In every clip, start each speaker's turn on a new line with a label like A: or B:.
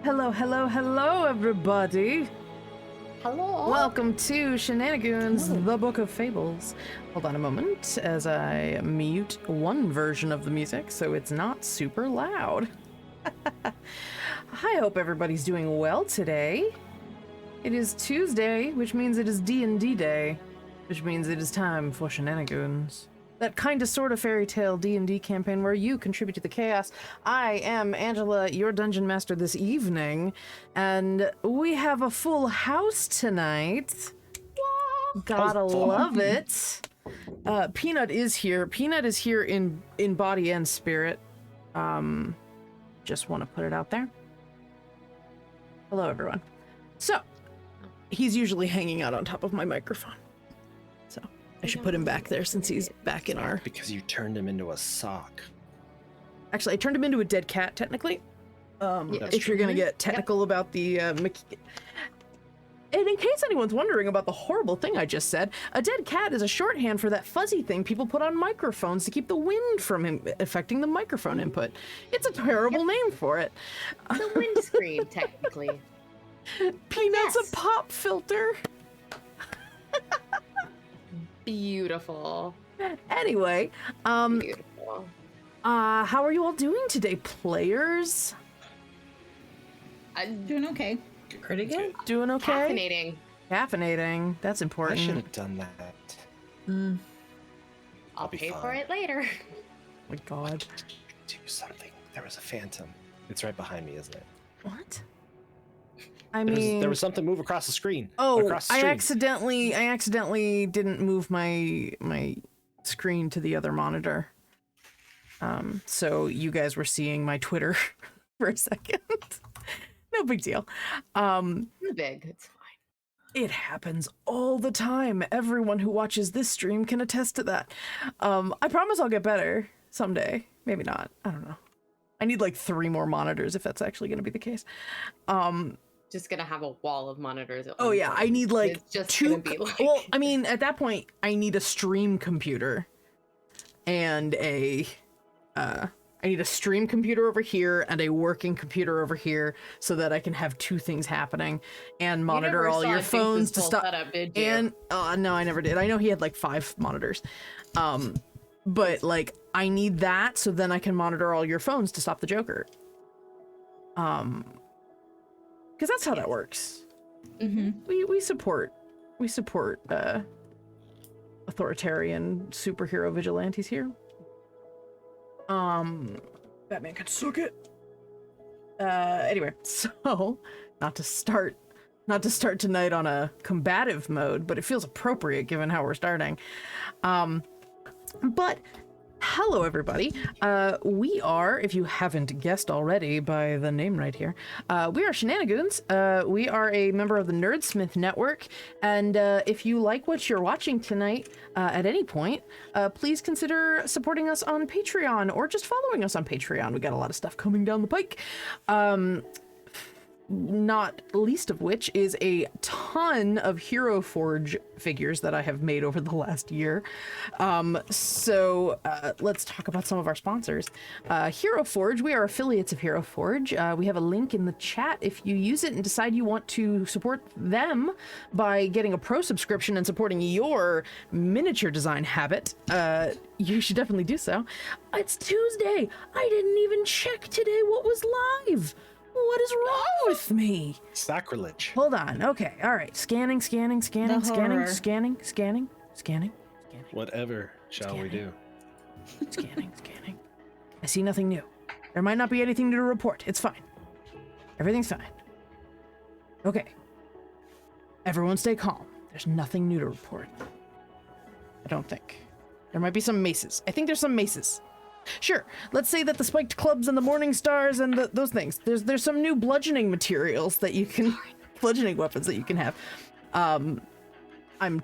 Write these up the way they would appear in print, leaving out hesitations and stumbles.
A: Hello, hello, hello, everybody.
B: Hello.
A: Welcome to Shenanigoons, the Book of Fables. Hold on a moment as I mute one version of the music so it's not super loud. I hope everybody's doing well today. It is Tuesday, which means it is D&D day, which means it is time for Shenanigoons. That kind of sort of fairy tale D&D campaign where you contribute to the chaos. I am Angela, your dungeon master this evening, and we have a full house tonight. Gotta love it. Peanut is here. Peanut is here in body and spirit. Just want to put it out there. Hello, everyone. So, he's usually hanging out on top of my microphone. So, I should put him back there since he's back in our...
C: Because you turned him into a sock.
A: Actually, I turned him into a dead cat, technically. If you're gonna get technical about the... And in case anyone's wondering about the horrible thing I just said, a dead cat is a shorthand for that fuzzy thing people put on microphones to keep the wind from affecting the microphone input. It's a terrible name for it.
B: The windscreen, technically.
A: Peanut's a pop filter.
B: Beautiful.
A: Anyway,
B: Beautiful.
A: how are you all doing today, players?
D: Doing okay.
E: Pretty good.
A: Doing okay?
B: Caffeinating.
A: Caffeinating. That's
C: I
A: important.
C: should have done that.
B: I'll
C: be
B: pay for
C: fine.
B: it later.
A: Oh my god.
C: Do something. There was a phantom. It's right behind me, isn't it?
A: What? I mean...
C: There was something move across the screen.
A: Oh,
C: across the
A: I
C: street.
A: accidentally didn't move my screen to the other monitor. So you guys were seeing my Twitter for a second. No big deal.
B: Big. It's fine.
A: It happens all the time. Everyone who watches this stream can attest to that. I promise I'll get better someday. Maybe not. I don't know. I need like 3 more monitors if that's actually going to be the case.
B: Just gonna have a wall of monitors. At
A: Oh
B: one
A: yeah,
B: point.
A: I need like
B: It's just
A: 2.
B: gonna be like...
A: Well, I mean, at that point, I need a stream computer and I need a stream computer over here and a working computer over here so that I can have 2 things happening and monitor all your phones to stop.
B: Setup, did you?
A: And no, I never did. I know he had like 5 monitors. But like I need that so then I can monitor all your phones to stop the Joker. Because that's how that works. We support authoritarian superhero vigilantes here. Batman could suck it. Anyway, so not to start tonight on a combative mode, but it feels appropriate given how we're starting. But hello, everybody. We are, if you haven't guessed already by the name right here, we are Shenanigoons. We are a member of the Nerdsmith Network, and if you like what you're watching tonight at any point, please consider supporting us on Patreon or just following us on Patreon. We got a lot of stuff coming down the pike. Not least of which is a ton of Hero Forge figures that I have made over the last year. So let's talk about some of our sponsors. Hero Forge, we are affiliates of Hero Forge. We have a link in the chat. If you use it and decide you want to support them by getting a pro subscription and supporting your miniature design habit, you should definitely do so. It's Tuesday. I didn't even check today what was live. What is wrong with me?
C: Sacrilege.
A: Hold on. Okay. All right. Scanning.
C: Whatever shall we do?
A: Scanning. I see nothing new. There might not be anything new to report. It's fine. Everything's fine. Okay. Everyone stay calm. There's nothing new to report. I don't think. There might be some maces. I think there's some maces. Sure, let's say that the spiked clubs and the morning stars and those things. There's some new bludgeoning materials that you can, bludgeoning weapons that you can have. I'm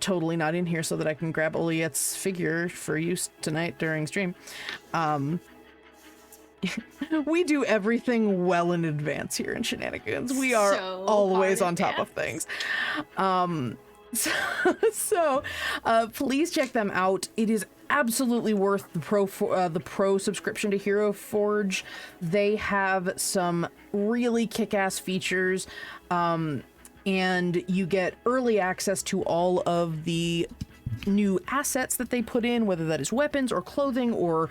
A: totally not in here so that I can grab Oliet's figure for use tonight during stream. We do everything well in advance here in Shenanigoons. We are
B: So
A: always
B: hard
A: on top of
B: advance.
A: things. Please check them out. It is absolutely worth the pro subscription to Hero Forge. They have some really kick-ass features, and you get early access to all of the new assets that they put in, whether that is weapons or clothing or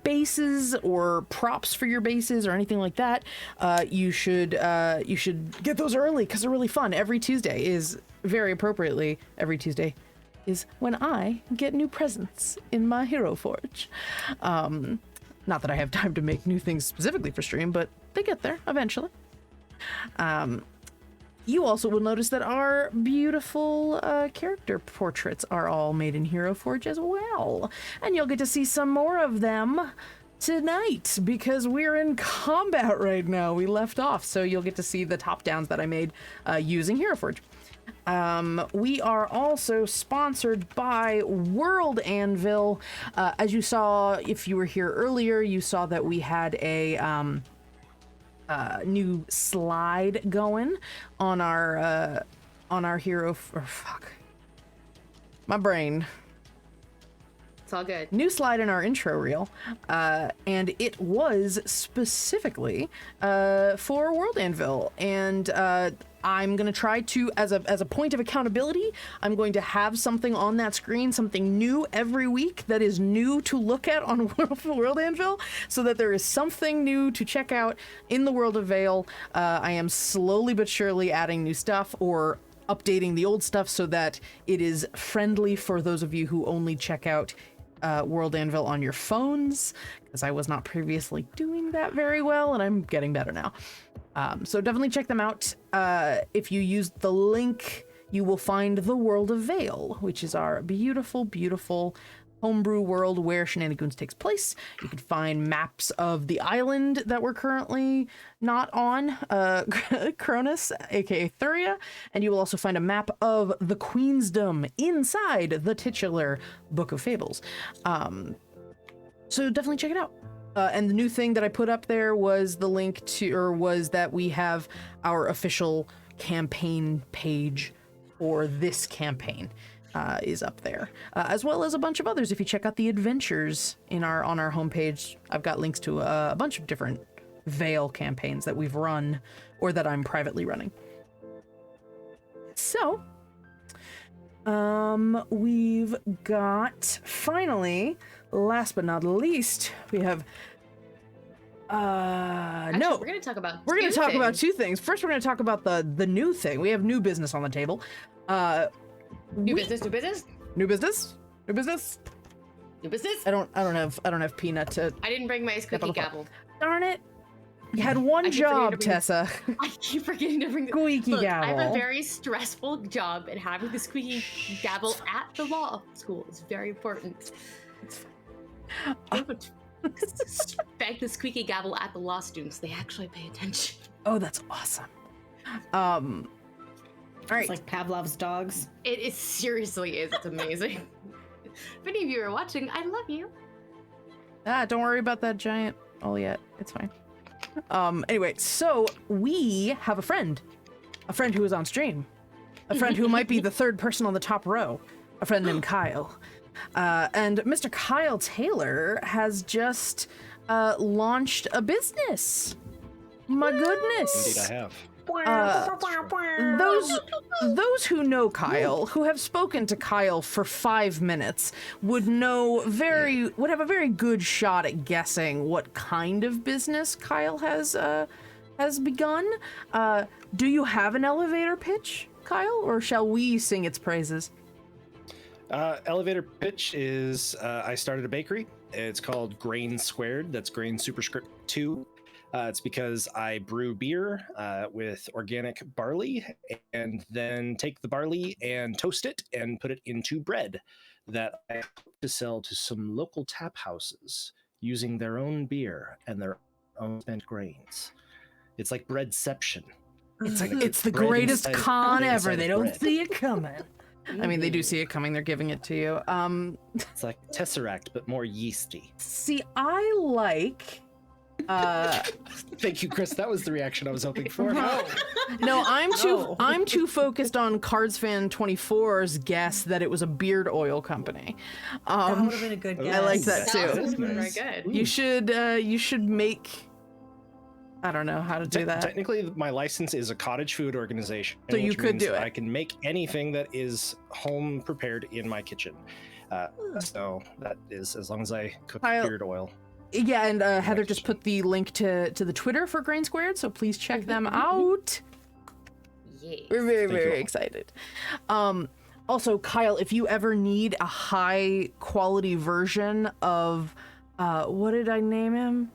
A: bases or props for your bases or anything like that. You should get those early because they're really fun. Every Tuesday is, very appropriately, every Tuesday is when I get new presents in my Hero Forge. Not that I have time to make new things specifically for stream, but they get there eventually. You also will notice that our beautiful character portraits are all made in Hero Forge as well. And you'll get to see some more of them tonight because we're in combat right now. We left off, so you'll get to see the top downs that I made using Hero Forge. We are also sponsored by World Anvil. As you saw, if you were here earlier, you saw that we had a new slide going on our hero. Fuck, my brain.
B: It's all good.
A: New slide in our intro reel, and it was specifically for World Anvil, and I'm gonna try to, as a point of accountability, I'm going to have something on that screen, something new every week that is new to look at on World Anvil, so that there is something new to check out in the world of Vale. I am slowly but surely adding new stuff or updating the old stuff so that it is friendly for those of you who only check out World Anvil on your phones, because I was not previously doing that very well, and I'm getting better now. So definitely check them out. If you use the link, you will find the World of Vale, which is our beautiful, beautiful homebrew world where Shenanigoons takes place. You can find maps of the island that we're currently not on, Cronus, aka Thuria, and you will also find a map of the Queensdom inside the titular Book of Fables. So definitely check it out. And the new thing that I put up there was the link to, or was that we have our official campaign page for this campaign. Is up there, as well as a bunch of others. If you check out the adventures on our homepage, I've got links to a bunch of different Vale campaigns that we've run or that I'm privately running. So, we've got, finally, last but not least, we have
B: Actually, we're going to talk about
A: two things. First, we're going to talk about the new thing. We have new business on the table.
B: New business.
A: I don't have Peanut to.
B: I didn't bring my squeaky gavel.
A: Darn it! You had one job, Tessa.
B: I keep forgetting to bring the
A: squeaky gavel.
B: I have a very stressful job, and having the squeaky gavel at the law school is very important. Respect the squeaky gavel at the law students. They actually pay attention.
A: Oh, that's awesome. All right.
D: It's like Pavlov's dogs.
B: It seriously is. It's amazing. If any of you are watching, I love you.
A: Don't worry about that giant all yet. It's fine. Anyway, so we have a friend who is on stream, a friend who might be the third person on the top row, a friend named Kyle. And Mr. Kyle Taylor has just launched a business. My goodness.
C: Indeed, I have.
A: Those who know Kyle, who have spoken to Kyle for 5 minutes, would have a very good shot at guessing what kind of business Kyle has begun. Do you have an elevator pitch, Kyle, or shall we sing its praises?
C: Elevator pitch is I started a bakery. It's called Grain Squared. That's Grain Superscript 2. It's because I brew beer with organic barley and then take the barley and toast it and put it into bread that I hope to sell to some local tap houses using their own beer and their own spent grains. It's like breadception.
A: It's the greatest con ever. They don't see it coming. I mean, they do see it coming. They're giving it to you.
C: It's like Tesseract, but more yeasty.
A: See, I like
C: Thank you, Chris. That was the reaction I was hoping for.
A: No, I'm too focused on Cardsfan 24's guess that it was a beard oil company.
D: That would have been a good guess.
A: I like that too.
B: That was very
C: Nice.
B: good.
A: You should make. I don't know how to do that.
C: Technically, my license is a cottage food organization.
A: So you
C: which
A: could
C: means
A: do it.
C: I can make anything that is home prepared in my kitchen. So that is as long as I cook beard oil.
A: Yeah, and Heather just put the link to the Twitter for Grain Squared, so please check them out.
B: Yes.
A: We're very,
C: Thank you
A: very
C: all.
A: excited. Also, Kyle, if you ever need a high quality version of what did I name him?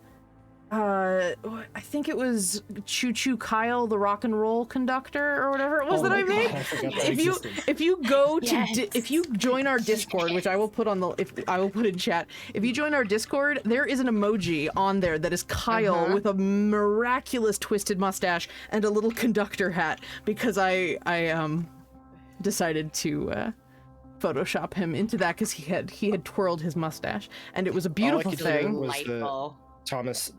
A: I think it was Choo Choo Kyle, the rock and roll conductor, or whatever it was that I made.
C: I forgot that
A: If you
C: existed.
A: go to
B: Yes.
A: if you join our Discord, which I will put on I will put in chat. If you join our Discord, there is an emoji on there that is Kyle with a miraculous twisted mustache and a little conductor hat because I decided to Photoshop him into that because he had twirled his mustache and it was a beautiful
C: could do
A: thing.
C: was
B: Delightful.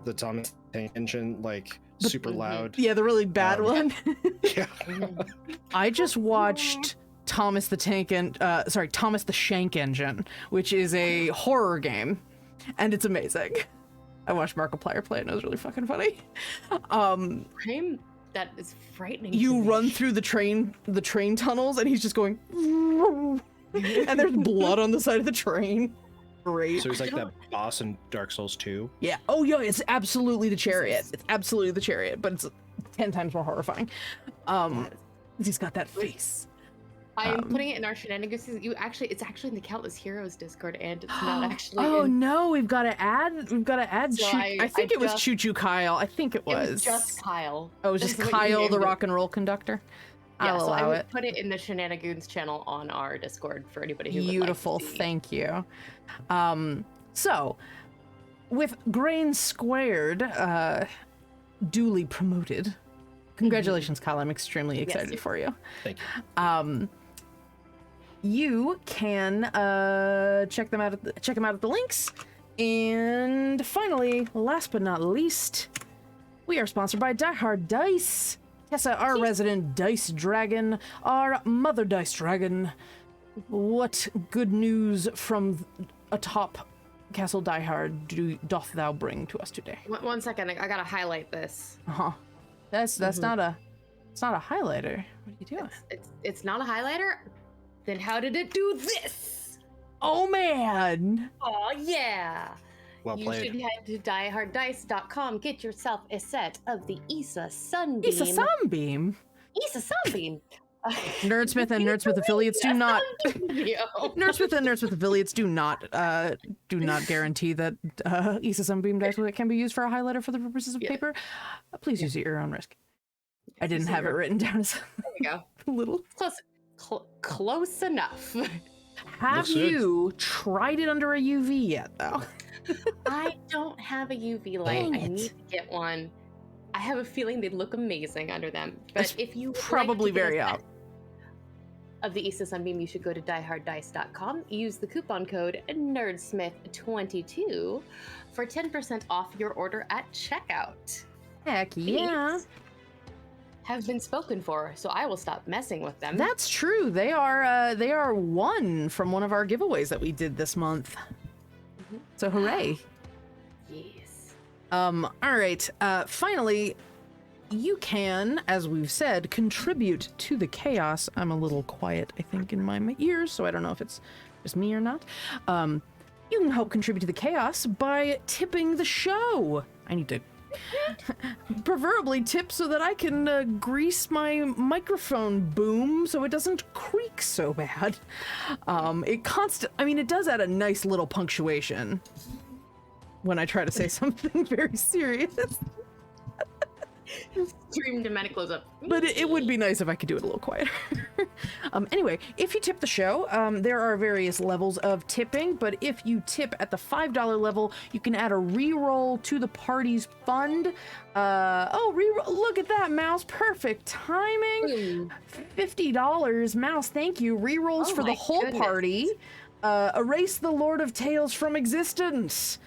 C: the Thomas Tank Engine, like super loud.
A: Yeah, the really bad one.
C: Yeah.
A: I just watched Thomas the Shank Engine, which is a horror game, and it's amazing. I watched Markiplier play it and it was really fucking funny.
B: That is frightening.
A: You
B: to me.
A: run through the train tunnels and he's just going and there's blood on the side of the train. Great.
C: So he's like that boss in Dark Souls 2.
A: Yeah. Oh yeah, it's absolutely the chariot. It's absolutely the chariot, but it's 10 times more horrifying. He's got that face.
B: I'm putting it in our Shenanigans. It's actually in the Countless Heroes Discord, and it's not actually.
A: Oh
B: in,
A: no, we've got to add.
B: So
A: I think it was Choo Choo Kyle. I think it was.
B: It was just Kyle.
A: Oh, it was just
B: That's what you
A: Kyle, the
B: named it.
A: rock and roll conductor.
B: Yeah,
A: I'll
B: so I
A: allow
B: would
A: it.
B: put it in the Shenanigans channel on our Discord for anybody who
A: Beautiful,
B: would like to see.
A: thank you. So, with Grain Squared duly promoted, congratulations, Kyle. I'm extremely excited
B: Yes.
A: for you.
C: Thank you.
A: You can check them out at the links. And finally, last but not least, we are sponsored by Die Hard Dice. Tessa, our resident dice dragon, our mother dice dragon. What good news from atop Castle Die Hard doth thou bring to us today?
B: One second, I gotta highlight this.
A: That's not a highlighter. What are you doing?
B: It's not a highlighter. Then how did it do this?
A: Oh man!
B: Oh yeah.
C: Well
B: You
C: played.
B: should head to dieharddice.com. Get yourself a set of the Issa Sunbeam.
A: Issa Sunbeam.
B: Issa Sunbeam.
A: Nerdsmith and Nerdsmith affiliates do not. Nerdsmith and Nerdsmith affiliates do not guarantee that Issa Sunbeam dice can be used for a highlighter for the purposes of paper. Please use it at your own risk. I didn't have it written down as
B: There we go.
A: a little.
B: Close enough.
A: Have
C: Looks good.
A: you tried it under a UV yet, though?
B: I don't have a UV light.
A: Dang
B: I
A: it.
B: need to get one. I have a feeling they'd look amazing under them. But
A: That's
B: if you would
A: probably
B: like to get a
A: very
B: set
A: up.
B: of the Issa Sunbeam, you should go to dieharddice.com. Use the coupon code NERDSMITH22 for 10% off your order at checkout.
A: Heck yeah.
B: Thanks have been spoken for, so I will stop messing with them.
A: That's true. They are one from one of our giveaways that we did this month. So hooray.
B: Yes.
A: All right. Finally, you can, as we've said, contribute to the chaos. I'm a little quiet, I think, in my ears, so I don't know if it's just me or not. You can help contribute to the chaos by tipping the show. I need to preferably tip so that I can grease my microphone boom so it doesn't creak so bad. It does add a nice little punctuation when I try to say something very serious.
B: Stream dramatic close up.
A: But it would be nice if I could do it a little quieter. Anyway, if you tip the show, there are various levels of tipping, but if you tip at the $5 level, you can add a reroll to the party's fund. Reroll. Look at that, Mouse. Perfect timing. $50. Mouse, thank you. Rerolls
B: Oh
A: for the
B: my
A: whole
B: goodness.
A: party. Erase the Lord of Tales from existence.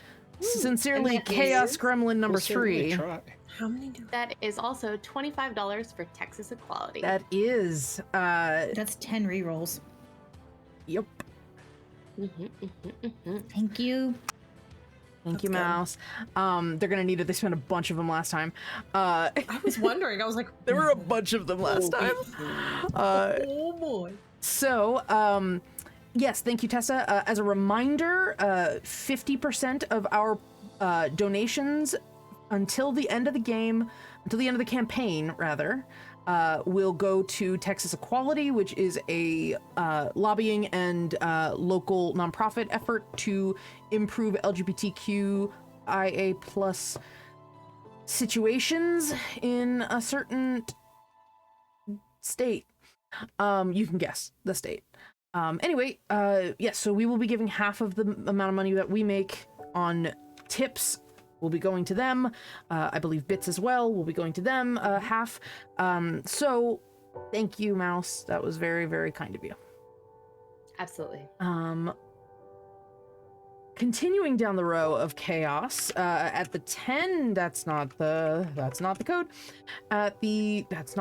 A: Sincerely,
B: And that
A: Chaos
B: is-
A: Gremlin number
C: We'll certainly
A: 3.
C: try.
D: How many do?
B: That is also $25 for Texas Equality.
A: That is,
E: That's 10 rerolls.
A: yep.
E: Thank you.
A: Thank you,
D: good.
A: Mouse. They're gonna need it. They spent a bunch of them last time.
D: I was wondering. I was like,
A: There were a bunch of them last time.
D: oh boy.
A: So, yes, thank you, Tessa. As a reminder, 50% of our donations until the end of the game, until the end of the campaign, rather, will go to Texas Equality, which is a lobbying and local nonprofit effort to improve LGBTQIA plus situations in a certain state. You can guess the state. Anyway, yes, so we will be giving half of the amount of money that we make on tips will be going to them. I believe bits as well will be going to them, half. So thank you, Mouse. That was very, very kind of you.
B: Absolutely.
A: Continuing down the row of chaos, at the 10, that's not the code. That's not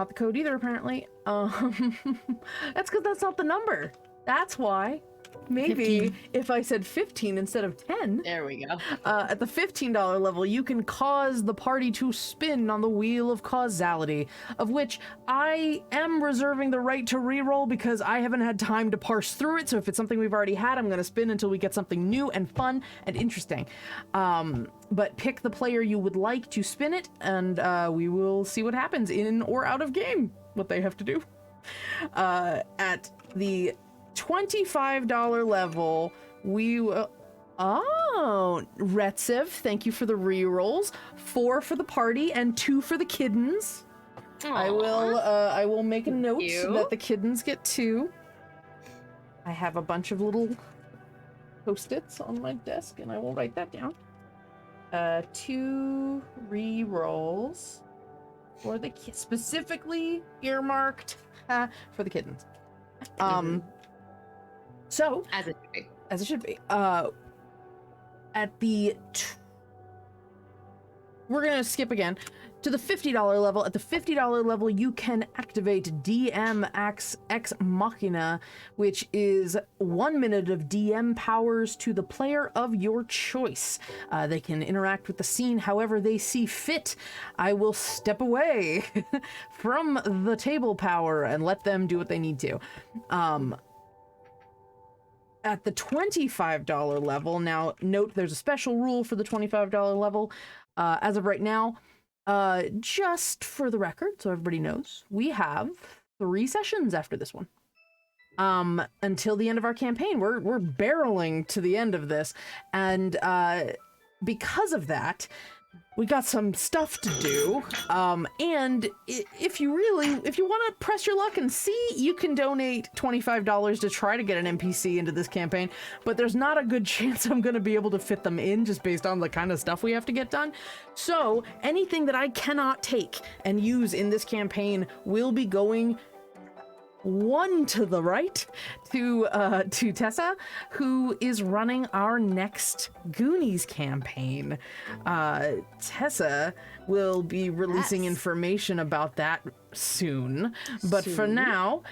A: the code either, apparently. That's because that's not the number. That's why. Maybe
E: 15.
A: if I said 15 instead of 10.
B: There we go.
A: At the $15 level, you can cause the party to spin on the wheel of causality, of which I am reserving the right to reroll because I haven't had time to parse through it. So if it's something we've already had, I'm going to spin until we get something new and fun and interesting. But pick the player you would like to spin it, and we will see what happens in or out of game, what they have to do. At the $25 level, we will... Oh, Retsev, thank you for the rerolls. 4 for the party and 2 for the kiddens. I will make a note
B: you.
A: that the kiddens get 2. I have a bunch of little post-its on my desk, and I will write that down. 2 rerolls for the specifically earmarked for the kittens. So,
B: As it should be.
A: as it should be. At the... We're going to skip again to the $50 level. At the $50 level, you can activate DM Ex Machina, which is 1 minute of DM powers to the player of your choice. They can interact with the scene however they see fit. I will step away from the table power and let them do what they need to. At the $25 level, now note there's a special rule for the $25 level. As of right now, just for the record, so everybody knows, we have 3 sessions after this one. Until the end of our campaign. We're barreling to the end of this, and because of that, we got some stuff to do. And if you want to press your luck and see, you can donate $25 to try to get an NPC into this campaign, but there's not a good chance I'm going to be able to fit them in just based on the kind of stuff we have to get done. So anything that I cannot take and use in this campaign will be going 1 to the right to Tessa, who is running our next Goonies campaign. Tessa will be releasing information about that soon. But for now,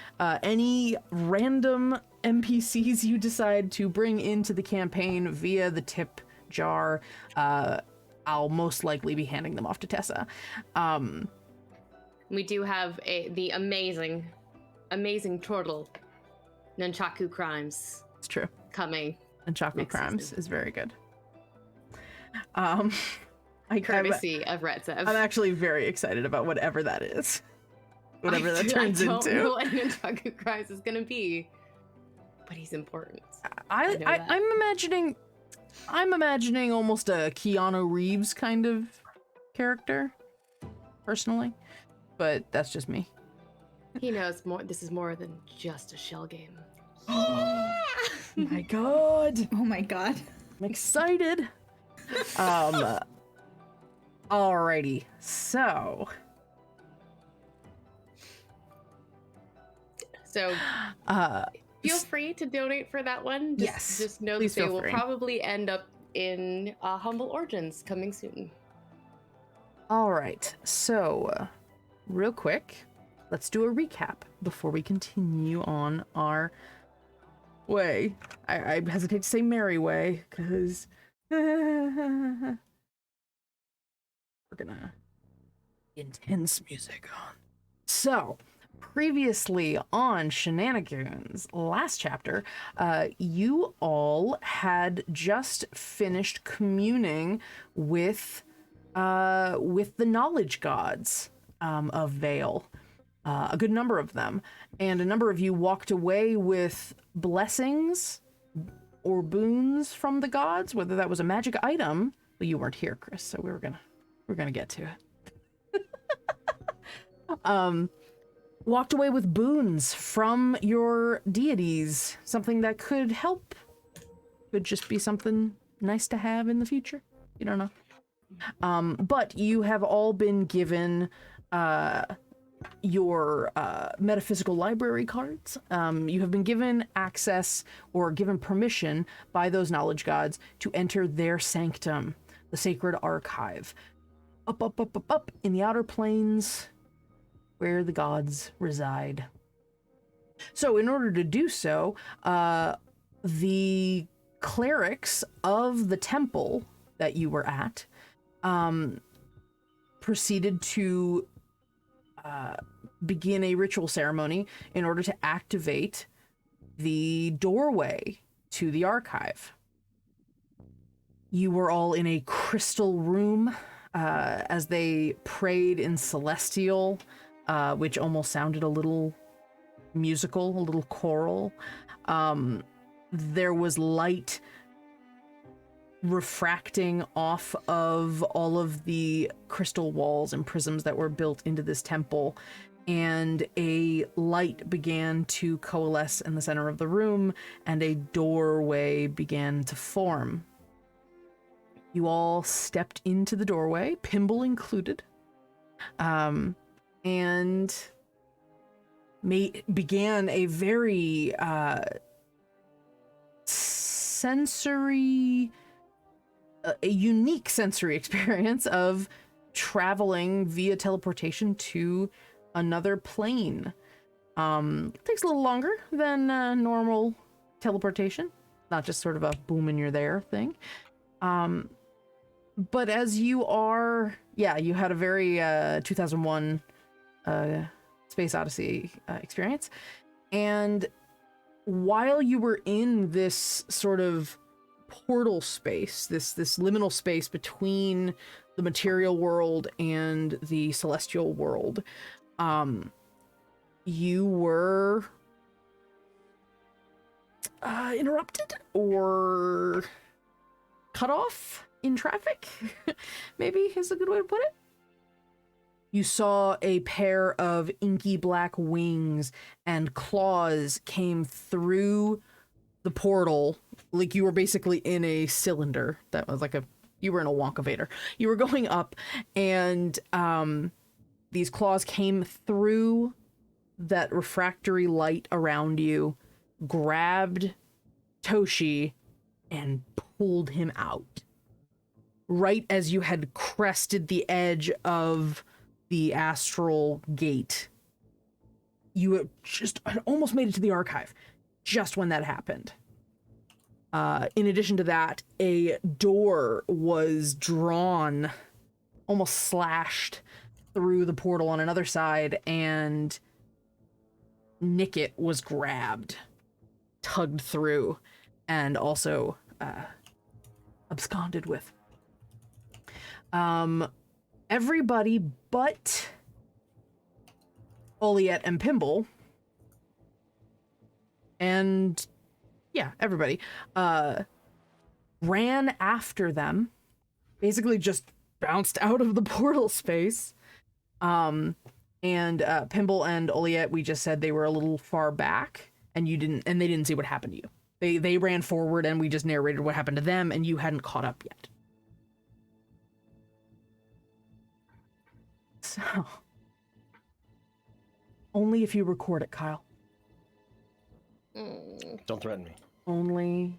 A: any random NPCs you decide to bring into the campaign via the tip jar, I'll most likely be handing them off to Tessa.
B: We do have the amazing turtle Nunchaku Crimes
A: It's true.
B: coming.
A: And Chocolate
B: Next
A: Crimes
B: season.
A: is very good.
B: Courtesy of Retsev.
A: I'm actually very excited about whatever that is. Whatever that turns
B: I don't
A: into.
B: know what Nunchaku Crimes is gonna be, but he's important. know that.
A: I'm imagining almost a Keanu Reeves kind of character, personally. But that's just me.
B: He knows more. This is more than just a shell game.
A: My god.
E: Oh my god.
A: I'm excited. Alrighty. So,
B: feel free to donate for that one.
A: Yes,
B: Just know
A: please
B: that they
A: feel
B: will
A: free.
B: probably end up in Humble Origins coming soon.
A: All right, so real quick, let's do a recap before we continue on our way. I hesitate to say merry way, because we're gonna intense music on. So, previously on Shenanigoons, last chapter, you all had just finished communing with the knowledge gods of Vale, a good number of them, and a number of you walked away with blessings or boons from the gods, whether that was a magic item. Well, you weren't here, Chris, so we're gonna get to it. Walked away with boons from your deities, something that could help, could just be something nice to have in the future. You don't know. But you have all been given your metaphysical library cards. You have been given access or given permission by those knowledge gods to enter their sanctum, the sacred archive, up in the outer planes where the gods reside. So in order to do so, the clerics of the temple that you were at proceeded to begin a ritual ceremony in order to activate the doorway to the archive. You were all in a crystal room as they prayed in Celestial, which almost sounded a little musical, a little choral. There was light refracting off of all of the crystal walls and prisms that were built into this temple, and a light began to coalesce in the center of the room, and a doorway began to form. You all stepped into the doorway, Pimble included, and began a very a unique sensory experience of traveling via teleportation to another plane. It takes a little longer than normal teleportation, not just sort of a boom and you're there thing. But as you are, you had a very 2001 Space Odyssey experience, and while you were in this sort of portal space, this liminal space between the material world and the celestial world, you were interrupted or cut off in traffic, maybe is a good way to put it. You saw a pair of inky black wings and claws came through the portal, like you were basically in a cylinder that was like you were in a Wonkavator. You were going up, and these claws came through that refractory light around you, grabbed Toshi, and pulled him out. Right as you had crested the edge of the astral gate. You had almost made it to the archive just when that happened. In addition to that, a door was drawn, almost slashed through the portal on another side, and Nickit was grabbed, tugged through, and also absconded with. Everybody but Oliet and Pimble, and everybody ran after them, basically just bounced out of the portal space. And Pimble and Oliet, we just said they were a little far back, and they didn't see what happened to you. They ran forward, and we just narrated what happened to them, and you hadn't caught up yet. So, only if you record it, Kyle.
C: Don't threaten me.
A: Only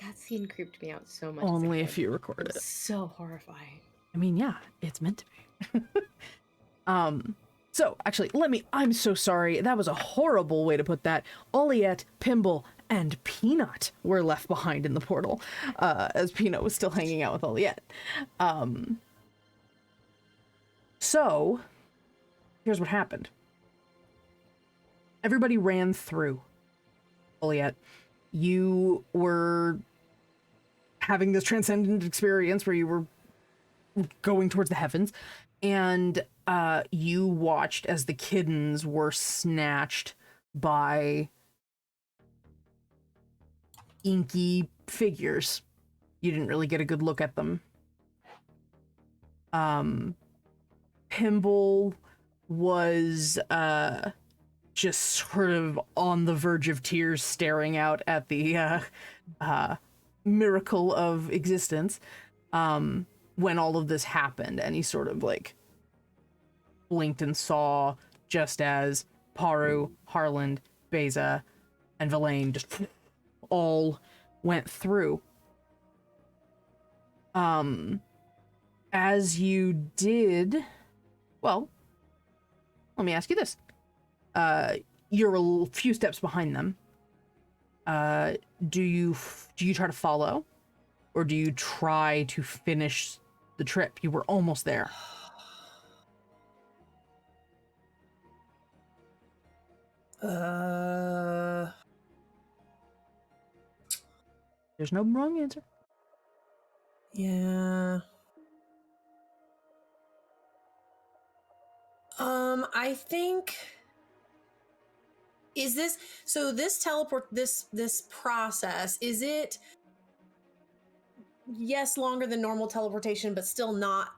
B: That scene creeped me out so much. as a
A: Only
B: kid.
A: if you record
B: It
A: it.
B: was so horrifying.
A: I mean, yeah, it's meant to be. So actually, I'm so sorry. That was a horrible way to put that. Oliette, Pimble, and Peanut were left behind in the portal, as Peanut was still hanging out with Oliette. So, here's what happened. Everybody ran through. Oliette, you were having this transcendent experience where you were going towards the heavens, and you watched as the kittens were snatched by inky figures. You didn't really get a good look at them. Pimble was just sort of on the verge of tears, staring out at the miracle of existence when all of this happened, and he sort of like blinked and saw just as Paru, Harland, Beza, and Villain just all went through. As you did, well, let me ask you this. You're a few steps behind them. Do you try to follow, or do you try to finish the trip? You were almost there. There's no wrong answer.
D: Yeah. I think this process, is it longer than normal teleportation, but still not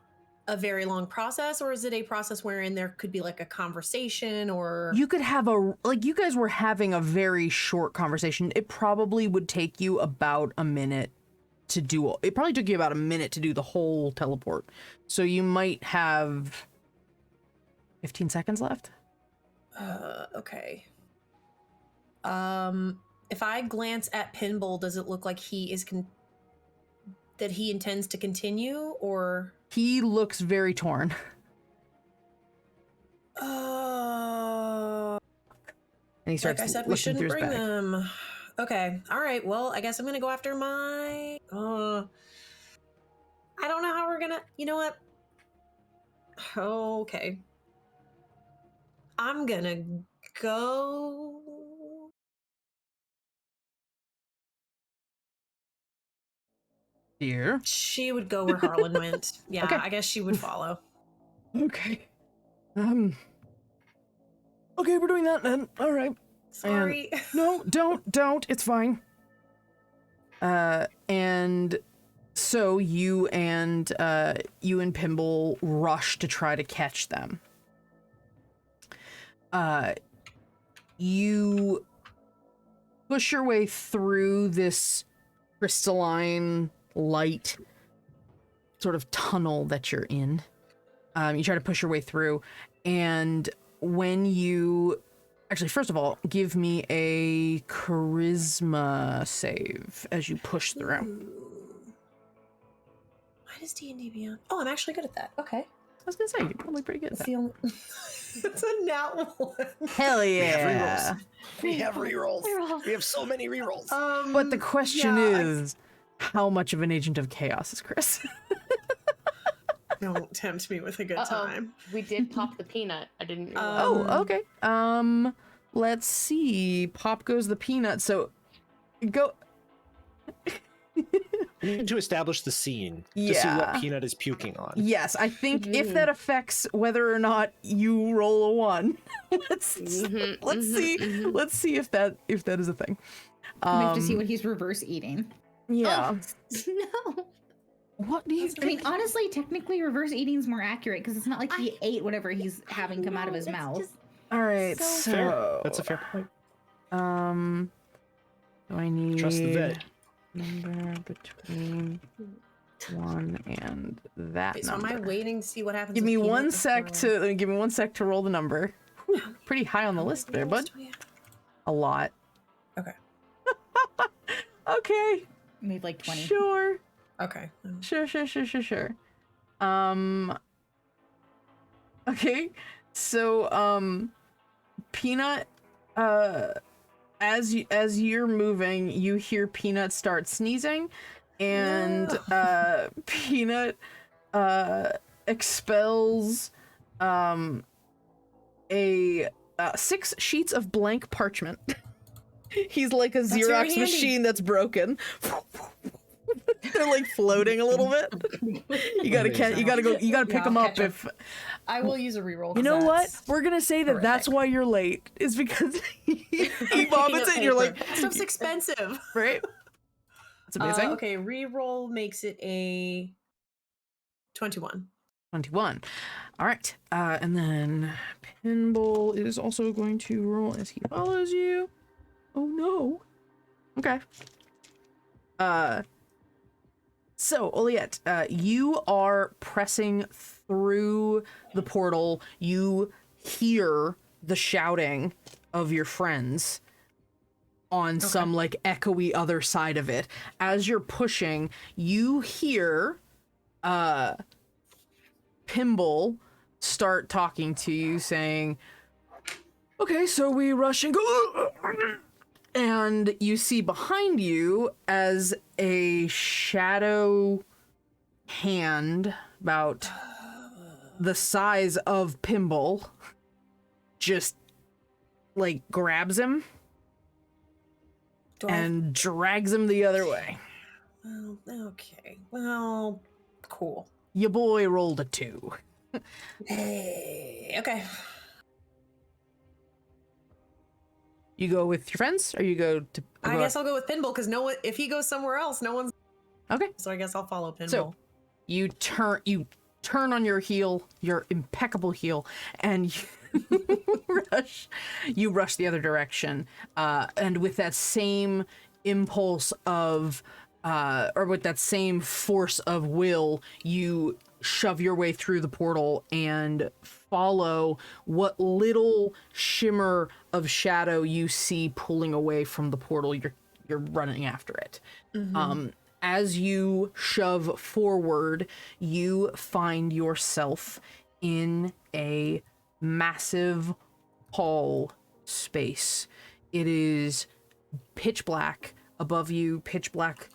D: a very long process, or is it a process wherein there could be like a conversation, or
A: you could have you guys were having a very short conversation. It probably would take you about a minute to do it. Probably took you about a minute to do the whole teleport. So you might have 15 seconds left.
D: Okay. If I glance at Pinball, does it look like he is that he intends to continue, or
A: he looks very torn?
D: And
A: he starts
D: like I said, we shouldn't bring them. Okay. All right. Well, I guess I'm gonna go after my. I don't know how we're gonna. You know what? Okay. I'm gonna go.
A: Here.
D: She would go where Harlan went. Yeah,
A: Okay.
D: I guess she would follow.
A: Okay. Okay, we're doing that then. All right.
D: Sorry.
A: No, don't. It's fine. And so you and Pimble rush to try to catch them. You push your way through this crystalline light sort of tunnel that you're in. You try to push your way through, and when you actually, first of all, give me a charisma save as you push through.
D: Why does D&D Beyond? Oh, I'm actually good at that. Okay.
A: I was gonna say, you're probably pretty good at that.
D: It's a nat one.
A: Hell yeah.
C: We have rerolls. We have so many rerolls.
A: But the question is, how much of an agent of chaos is Chris?
D: Don't tempt me with a good time.
B: We did pop the peanut. I didn't realize.
A: Oh, okay. Let's see. Pop goes the peanut. So, go.
C: We need to establish the scene to see what Peanut is puking on.
A: Yes, I think if that affects whether or not you roll a 1, let's see if that is a thing.
E: We have to see what he's reverse eating.
A: Yeah.
B: No.
A: What do you
E: I mean, honestly, technically, reverse eating is more accurate because it's not like he ate whatever he's having come out of his mouth.
A: All right,
B: so
C: Fair. That's a fair point.
A: Do I need
C: Trust the vet.
A: number between 1 and that
D: Okay, so
A: number?
D: am I waiting to see what happens?
A: Give
D: with
A: me
D: Peanut
A: one sec
D: before-
A: to give me 1 sec to roll the number. Whew, pretty high on the list there, bud. A lot.
D: Okay.
A: Okay.
E: We have like 20.
A: Sure.
D: Okay.
A: Sure. Okay. So, Peanut, as you're moving, you hear Peanut start sneezing, and Peanut expels a 6 sheets of blank parchment. He's like a
D: very
A: Xerox
D: handy.
A: machine that's broken. They're like floating a little bit. You gotta pick them up if.
B: I will use a reroll.
A: You know
B: 'cause
A: what?
B: that's-
A: We're gonna say that that's
B: horrific.
A: why you're late. Is because he vomits it and you're like,
D: Stuff's expensive.
A: right? It's amazing.
D: Okay, reroll makes it a 21.
A: 21. All right. And then Pinball is also going to roll as he follows you. Oh no. Okay. So, Oliette, you are pressing through the portal. You hear the shouting of your friends on some like echoey other side of it. As you're pushing, you hear Pimble start talking to you, saying, okay, so we rush and go. And you see behind you as a shadow hand about the size of Pimble just like grabs him and drags him the other way.
D: Well, okay. Well, cool.
A: Your boy rolled a 2.
D: Hey, okay.
A: You go with your friends, or you go to?
D: I guess I'll go with Pinball because no one. If he goes somewhere else, no one's.
A: Okay.
D: So I guess I'll follow Pinball.
A: So you turn on your heel, your impeccable heel, and you rush the other direction. And with that same impulse of, or with that same force of will, you shove your way through the portal and follow what little shimmer of shadow you see pulling away from the portal. You're running after it. As you shove forward, you find yourself in a massive hall space. It is pitch black above you, pitch black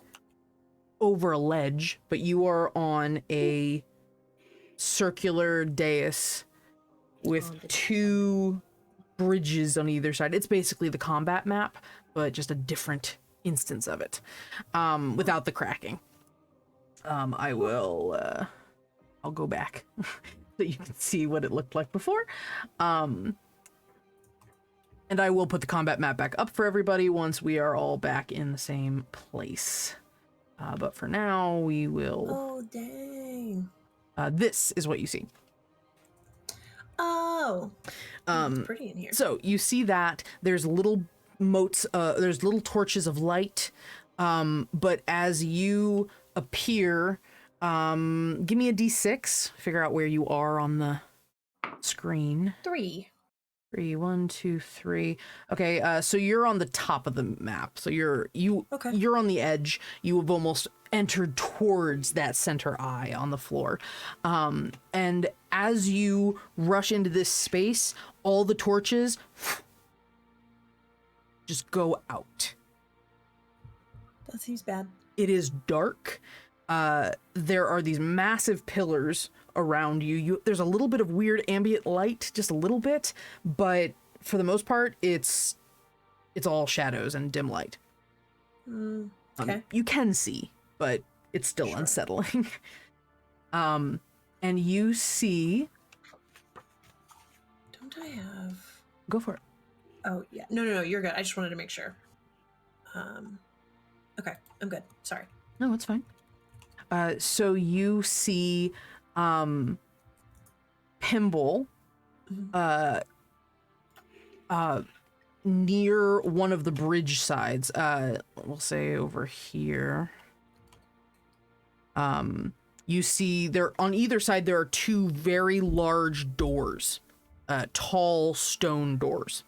A: over a ledge, but you are on a circular dais with 2 bridges on either side. It's basically the combat map, but just a different instance of it, without the cracking. I'll go back so you can see what it looked like before. And I will put the combat map back up for everybody once we are all back in the same place. But for now, we will.
D: Oh dang!
A: This is what you see.
D: Oh, it's pretty in here.
A: So you see that there's little motes, there's little torches of light, but as you appear, give me a d6, figure out where you are on the screen.
B: 3.
A: 3, 1, 2, 3. Okay, so you're on the top of the map. So you're on the edge. You have almost entered towards that center eye on the floor. And as you rush into this space, all the torches just go out.
D: That seems bad.
A: It is dark. There are these massive pillars around you. There's a little bit of weird ambient light, just a little bit, but for the most part, it's all shadows and dim light.
D: Okay.
A: You can see, but it's still unsettling. And you see.
D: Don't I have?
A: Go for it.
D: Oh yeah. No. You're good. I just wanted to make sure. Okay. I'm good. Sorry.
A: No, it's fine. So you see, Pimble, near one of the bridge sides. We'll say over here. You see there on either side there are 2 very large doors, tall stone doors.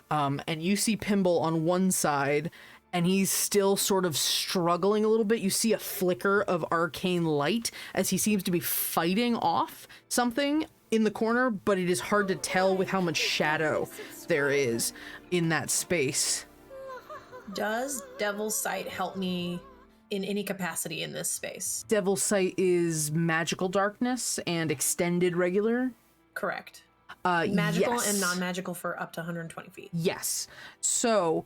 A: And you see Pimble on one side, and he's still sort of struggling a little bit. You see a flicker of arcane light as he seems to be fighting off something in the corner, but it is hard to tell with how much shadow there is in that space.
D: Does Devil's Sight help me in any capacity in this space?
A: Devil's Sight is magical darkness and extended regular.
D: Correct. Magical
A: yes.
D: and non-magical for up to 120 feet.
A: Yes. So,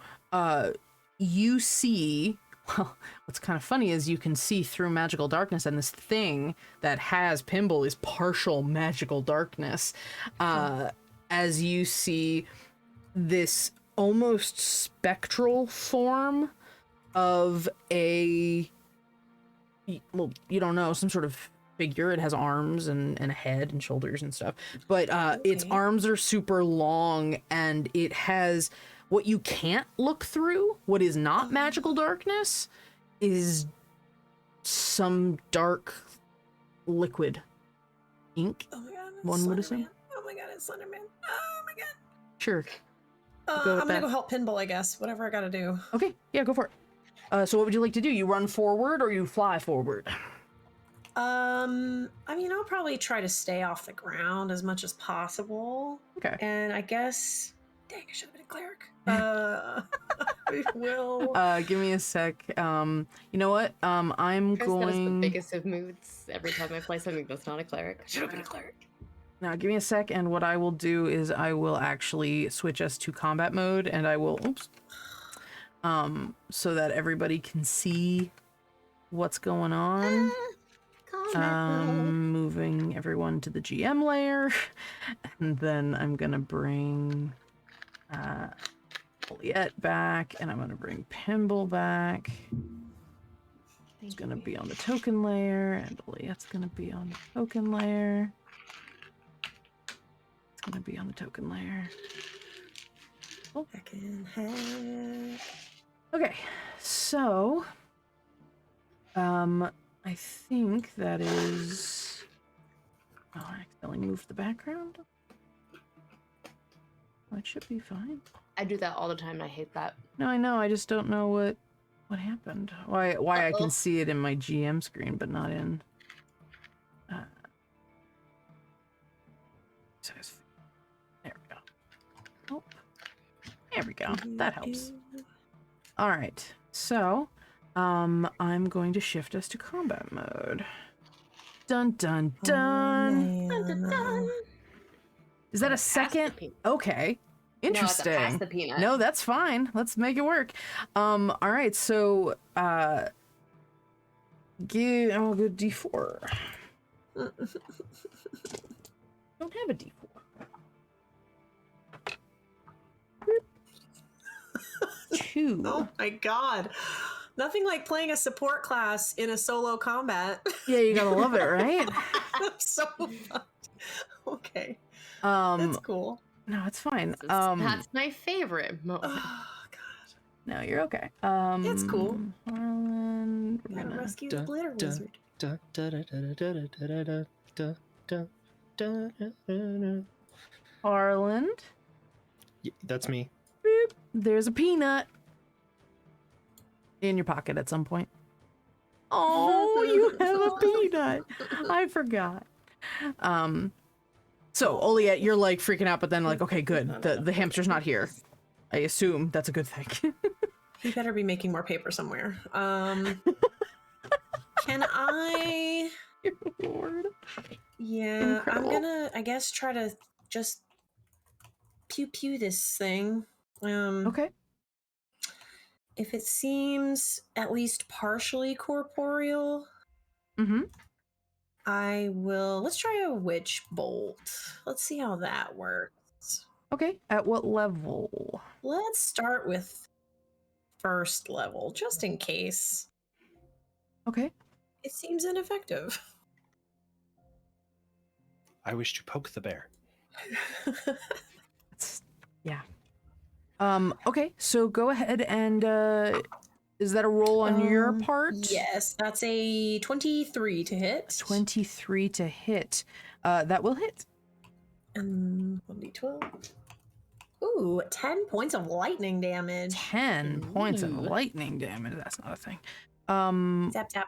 A: you see, well, what's kind of funny is you can see through magical darkness, and this thing that has Pimble is partial magical darkness. As you see this almost spectral form of a, well, you don't know, some sort of figure. It has arms and a head and shoulders and stuff, but its arms are super long, and it has what you can't look through. What is not magical darkness is some dark liquid ink.
D: Oh my god!
A: One would assume.
D: Oh my god! It's Slenderman! Oh my god!
A: Sure.
D: I'm gonna go help Pinball, I guess. Whatever I gotta do.
A: Okay. Yeah, go for it. So what would you like to do? You run forward or you fly forward?
D: I mean, I'll probably try to stay off the ground as much as possible.
A: Okay.
D: And I guess, dang, I should have been a cleric. I will.
A: Give me a sec. You know what? I'm
B: Chris, that is the
A: going.
B: biggest of moods every time I play something that's not a cleric. I should have been a cleric.
A: Now, give me a sec, and what I will do is I will actually switch us to combat mode, and I will, oops, so that everybody can see what's going on. Moving everyone to the GM layer, and then I'm gonna bring Juliet back, and I'm gonna bring Pimble back. It's gonna be on the token layer, and Juliet's gonna be on the token layer. It's gonna be on the token layer. Oh.
D: I can have.
A: Okay, so I think that is. Oh, I accidentally moved the background. Oh, it should be fine.
B: I do that all the time and I hate that.
A: No, I know. I just don't know what happened. Why I can see it in my GM screen, but not in. There we go. Oh, there we go. That helps. All right. So, I'm going to shift us to combat mode. Dun dun dun.
D: Dun, dun, dun.
A: Is that a second? Okay. Interesting.
B: No, pass the peanut.
A: No, that's fine. Let's make it work. All right. So, I'll go D4. Don't have a D4. Two.
D: Oh my god. Nothing like playing a support class in a solo combat.
A: Yeah, you gotta love it, right?
D: I'm so fucked. Okay.
A: That's
D: That's cool.
A: No, it's fine.
B: That's my favorite moment.
D: Oh god.
A: No, you're okay.
D: It's cool.
A: Harlan, we're
D: Gotta
A: gonna.
D: rescue the glitter wizard.
A: Harland,
C: That's me.
A: there's a peanut in your pocket at some point. Oh, you have a peanut. I forgot. So Oliet, you're like freaking out, but then like, okay, good. The hamster's not here. I assume that's a good thing.
D: He better be making more paper somewhere. Can I?
A: Lord.
D: Yeah,
A: Incredible.
D: I'm gonna, I guess, try to just pew pew this thing.
A: Okay.
D: If it seems at least partially corporeal,
A: Mm-hmm.
D: I will. Let's try a witch bolt. Let's see how that works.
A: Okay. At what level?
D: Let's start with first level, just in case.
A: Okay.
D: It seems ineffective.
C: I wish to poke the bear.
A: Yeah. Okay, so go ahead and is that a roll on your part?
D: Yes, that's a 23 to hit.
A: 23 to hit. That will hit.
D: And 1d12. Ooh, 10 points of lightning damage.
A: 10 points of
B: Ooh.
A: lightning damage. That's not a thing.
D: Tap, tap.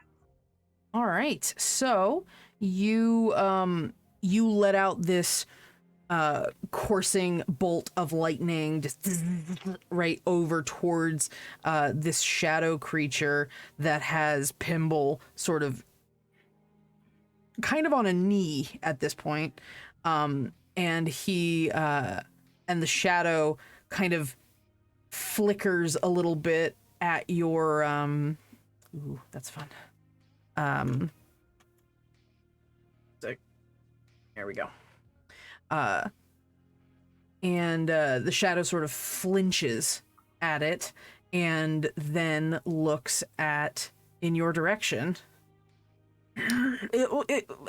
A: All right. So you let out this coursing bolt of lightning just right over towards this shadow creature that has Pimble sort of kind of on a knee at this point. And he and the shadow kind of flickers a little bit at your ooh, that's fun. So, there we go. And the shadow sort of flinches at it and then looks in your direction.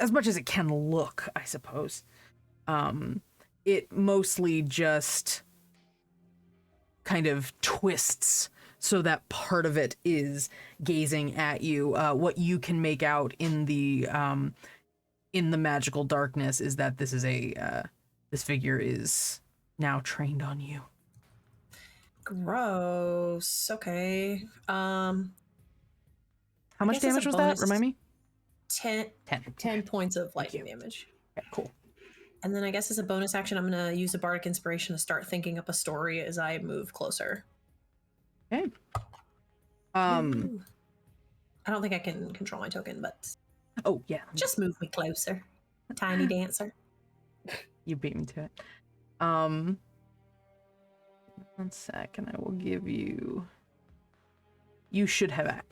A: As much as it can look, I suppose. It mostly just kind of twists so that part of it is gazing at you. What you can make out in the magical darkness is that this is this figure is now trained on you.
D: Gross. Okay.
A: How much
D: guess as a
A: damage was that?
D: bonus-
A: Remind me.
D: 10 points of lightning damage.
A: Okay, cool.
D: And then I guess as a bonus action, I'm going to use a bardic inspiration to start thinking up a story as I move closer.
A: Okay.
D: Ooh. I don't think I can control my token, but
A: Oh yeah.
D: just move me closer. Tiny dancer.
A: You beat me to it. 1 sec, and I will give you. You should have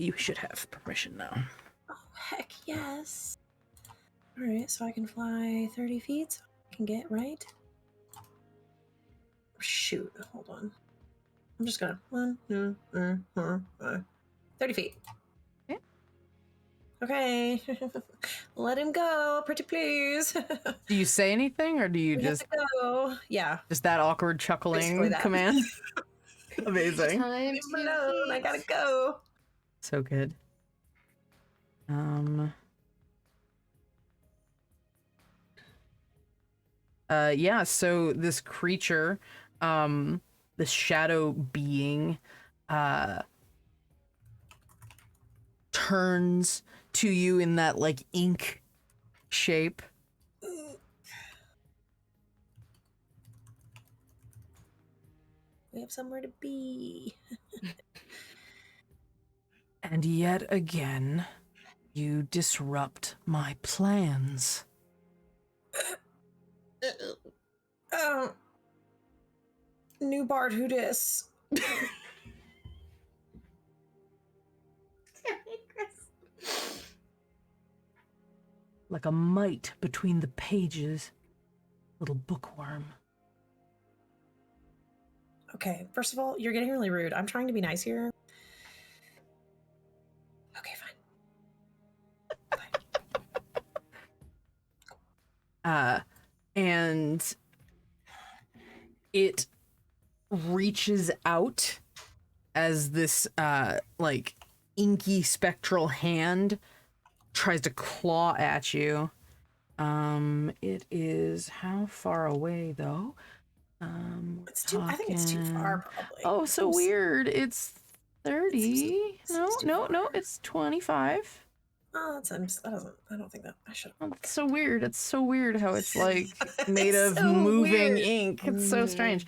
A: permission now.
D: Oh, heck yes. All right, so I can fly 30 feet. So I can get right. Shoot, hold on. I'm just gonna 30 feet.
A: Okay.
D: Okay. Let him go, pretty please.
A: Do you say anything, or do you
D: We
A: just
D: have to go. Yeah.
A: just that awkward
D: Basically
A: chuckling
D: that.
A: command? Amazing.
B: Time
D: Leave him alone. I gotta go.
A: So good. Yeah, so this creature, this shadow being, turns to you in that like ink shape.
D: We have somewhere to be.
A: And yet again, you disrupt my plans.
D: Oh. New Bard, who dis?
A: Like a mite between the pages, little bookworm.
D: Okay, first of all, you're getting really rude. I'm trying to be nice here. Okay, fine.
A: And it reaches out as this like inky spectral hand tries to claw at you. It is how far away though?
D: It's too. I think it's too far, probably.
A: Oh, so
D: Seems-
A: weird. It's 30.
D: Seems too
A: No,
D: far.
A: it's 25.
D: Oh, that seems. That doesn't. I don't think that. I should.
A: Oh, that's so weird. It's so weird how it's like made
D: It's
A: of
D: so
A: moving
D: weird.
A: ink. It's so strange.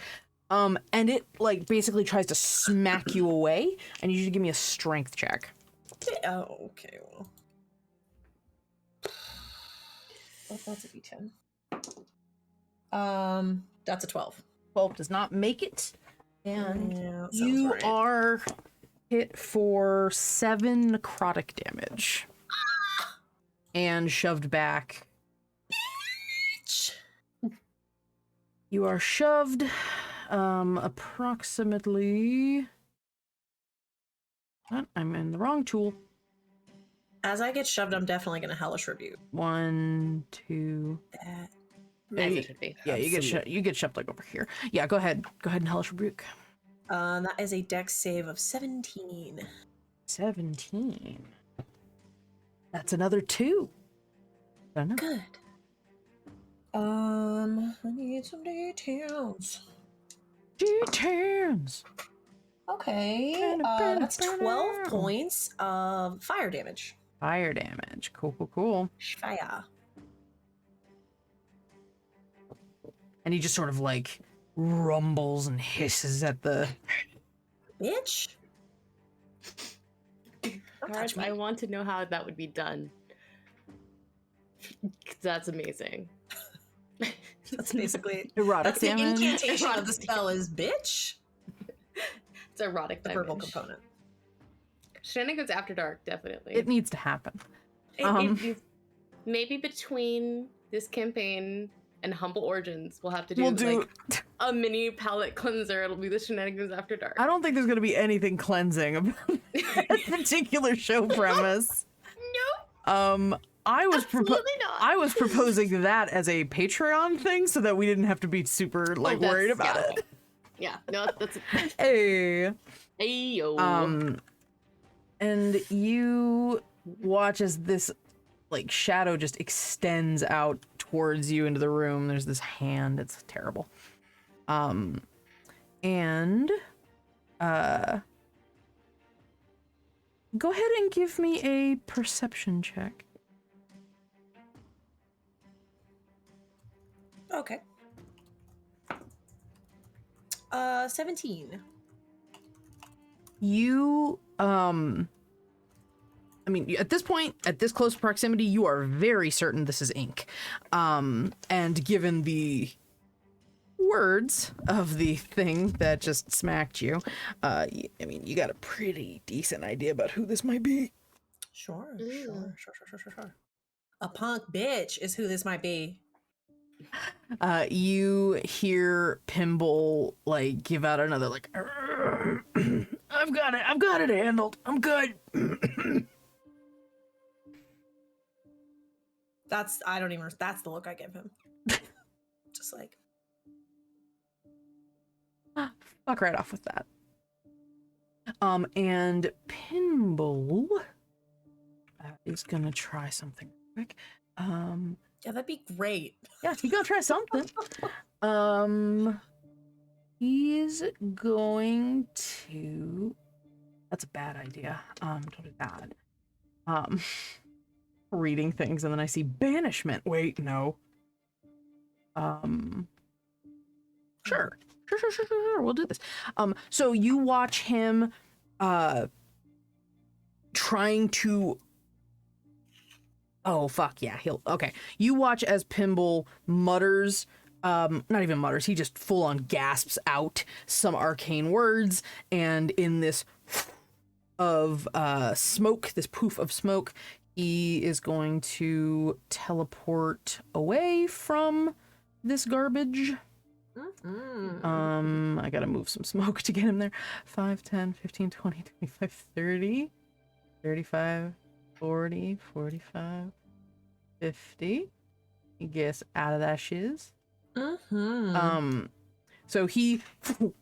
A: And it like basically tries to smack you away. I need you to give me a strength check.
D: Oh, okay. Well, that's a D10. That's a 12.
A: 12 does not make it. And
D: Yeah, that sounds
A: you
D: right.
A: are hit for 7 necrotic damage. And shoved back. You are shoved approximately... What? I'm in the wrong tool.
D: As I get shoved, I'm definitely gonna hellish rebuke.
A: 1, 2...
D: That.
B: As it should be.
A: Yeah, you get shoved like over here. Yeah, go ahead and hellish rebuke.
D: That is a dex save of 17.
A: 17. That's another 2. I don't know.
D: Good. I need some details.
A: D10s.
D: Okay, that's 12 points of fire damage.
A: Fire damage. Cool, cool, cool.
D: Fire.
A: And he just sort of like rumbles and hisses at the.
D: Bitch. Don't touch
B: Garth,
D: me.
B: I want to know how that would be done. 'Cause that's amazing.
D: That's basically
A: Erotic
D: that's the
A: damage.
D: incantation of the spell is bitch.
B: It's erotic
D: The
B: damage.
D: verbal component.
B: Shenanigans After Dark, definitely.
A: It needs to happen.
B: Maybe between this campaign and Humble Origins, we'll have to do,
A: We'll do.
B: like a mini palette cleanser. It'll be the Shenanigans After Dark.
A: I don't think there's going to be anything cleansing about that particular show premise.
B: No,
A: I was
B: absolutely not.
A: I was proposing that as a Patreon thing so that we didn't have to be super like
B: that's-
A: worried about
B: yeah.
A: it.
B: Yeah, no, that's
A: Hey.
B: Ayo.
A: And you watch as this like shadow just extends out towards you into the room. There's this hand. It's terrible. And go ahead and give me a perception check.
D: Okay. 17.
A: You I mean, at this point, at this close proximity, you are very certain this is ink. And given the words of the thing that just smacked you, I mean, you got a pretty decent idea about who this might be.
D: Sure. A punk bitch is who this might be.
A: You hear Pimble like give out another like, I've got it handled. I'm good.
D: That's the look I give him. Just like,
A: Fuck right off with that. And Pimble is gonna try something quick.
D: yeah, that'd be great.
A: Yeah, he's gonna try something. He's going to. That's a bad idea. Don't do that. Reading things and then I see banishment. Wait, no. Sure. We'll do this. So you watch him, trying to. Oh fuck yeah, okay. You watch as Pimble mutters. Not even mutters. He just full on gasps out some arcane words, and in this of smoke, this poof of smoke, he is going to teleport away from this garbage. I gotta move some smoke to get him there. 5, 10, 15, 20, 25, 30, 35, 40, 45, 50. He gets out of that shiz. So he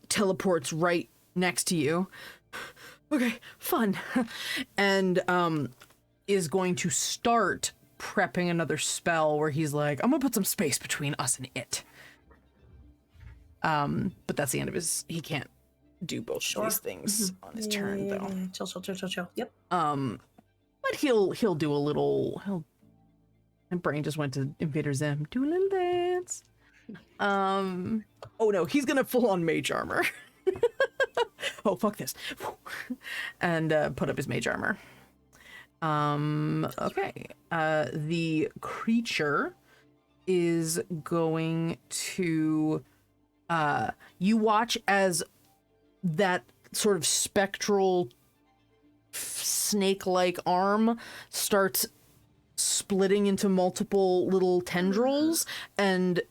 A: teleports right next to you. Okay, fun. And is going to start prepping another spell where he's like, I'm gonna put some space between us and it. But that's the end of his. He can't do both of these things on his turn, though.
D: Chill. Yep.
A: But he'll do a little. My brain just went to Invader Zim. Do a little dance. Oh no, he's gonna full on mage armor. Oh fuck this. And put up his mage armor. Okay. The creature is going to. You watch as that sort of spectral snake-like arm starts splitting into multiple little tendrils and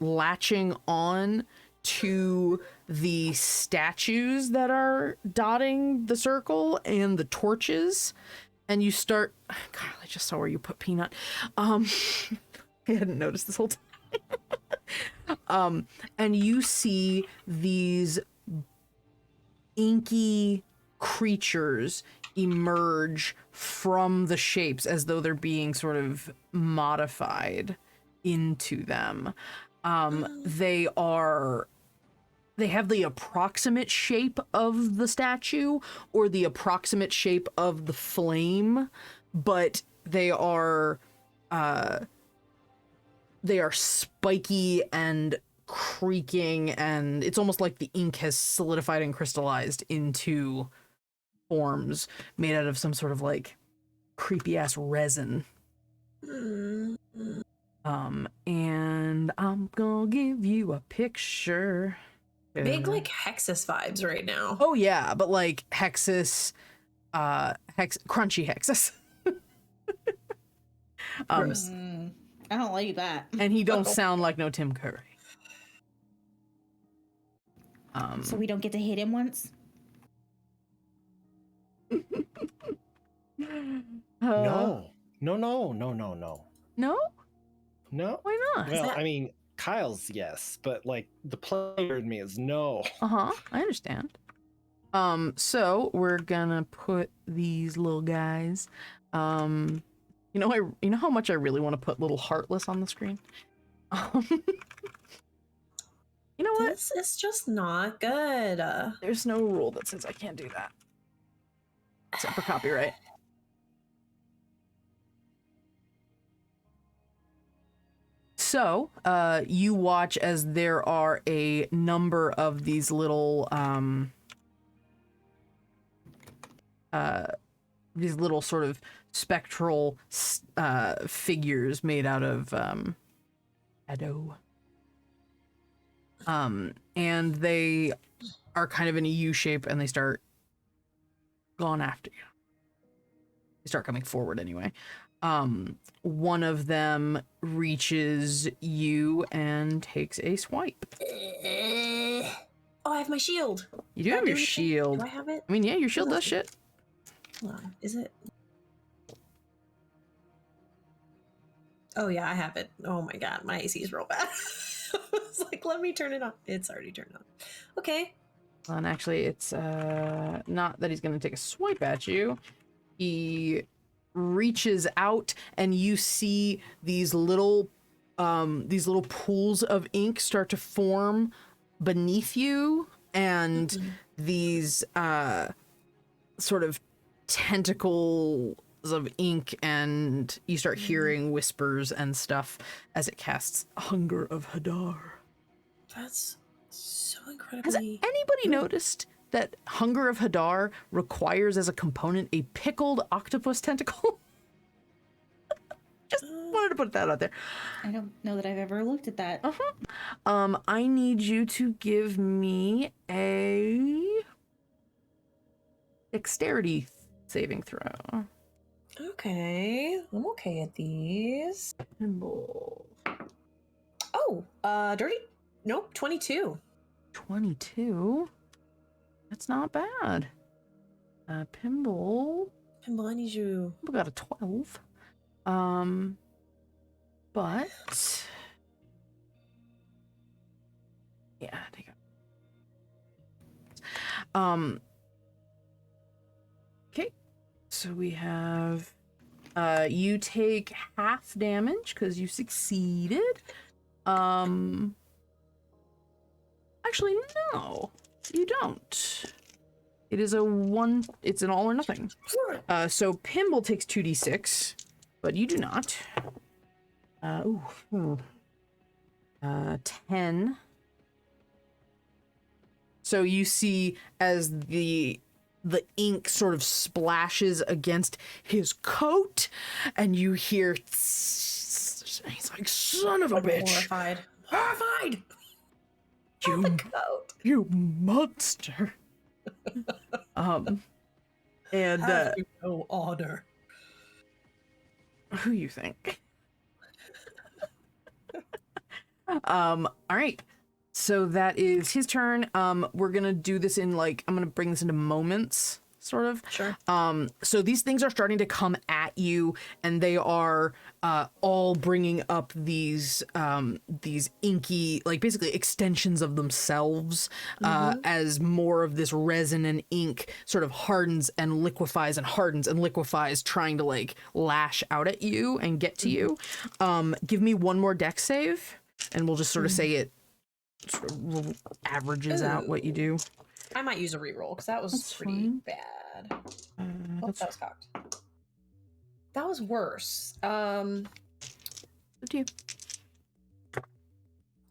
A: latching on to the statues that are dotting the circle and the torches. And you start. God, I just saw where you put Peanut. I hadn't noticed this whole time. And you see these inky creatures emerge from the shapes as though they're being sort of modified into them. They are they have the approximate shape of the statue or the approximate shape of the flame, but they are spiky and creaking, and it's almost like the ink has solidified and crystallized into forms made out of some sort of like creepy ass resin. And I'm gonna give you a picture.
D: Big like Hexus vibes right now.
A: Oh yeah, but like Hexus, crunchy Hexus.
D: Gross.
E: I don't like that.
A: And he don't sound like no Tim Curry.
E: So we don't get to hit him once?
C: No.
A: No?
C: No.
A: Why not?
C: Well, I mean, Kyle's yes, but like the player in me is no.
A: I understand. So we're gonna put these little guys. You know how much I really want to put little Heartless on the screen. You know what?
D: This is just not good.
A: There's no rule that says I can't do that, except for copyright. So, you watch as there are a number of these little sort of spectral figures made out of shadow. And they are kind of in a U shape, and they start going after you. They start coming forward anyway. One of them reaches you and takes a swipe.
D: Oh, I have my shield.
A: You do have your shield.
D: Do I have it?
A: I mean, yeah, your shield does shit.
D: Hold on. Is it? Oh yeah, I have it. Oh my god, my AC is real bad. It's like, let me turn it on. It's already turned on. Okay.
A: Well, and actually, it's not that he's going to take a swipe at you. He reaches out, and you see these little pools of ink start to form beneath you, and these sort of tentacles of ink, and you start hearing whispers and stuff as it casts Hunger of Hadar.
D: That's so
A: Has
D: incredibly...
A: anybody noticed that Hunger of Hadar requires as a component a pickled octopus tentacle? Just wanted to put that out there.
E: I don't know that I've ever looked at that.
A: I need you to give me a dexterity saving throw.
D: Okay, I'm okay at these.
A: Pinball.
D: Oh, dirty? Nope, 22.
A: 22? That's not bad. Pinball.
D: Pinball, I need you.
A: We got a 12. But yeah, take it. Okay. So we have you take half damage because you succeeded. Actually, no, you don't. It is it's an all or nothing. So Pimble takes 2d6, but you do not. 10. So you see as the ink sort of splashes against his coat, and you hear he's like, son of a bitch.
D: Horrified. Horrified!
A: You monster. And
D: Have you no order?
A: who you think? All right. So that is his turn. We're gonna do this in I'm gonna bring this into moments, sort of.
D: Sure.
A: So these things are starting to come at you, and they are all bringing up these inky, basically extensions of themselves, as more of this resin and ink sort of hardens and liquefies and hardens and liquefies, trying to lash out at you and get to you. Give me one more dex save, and we'll just sort of say it sort of averages out what you do.
D: I might use a reroll because that was
A: That's
D: pretty
A: fine.
D: bad.
A: Uh,
D: Oh,
A: that's
D: that was cocked. That was worse.
A: up to you.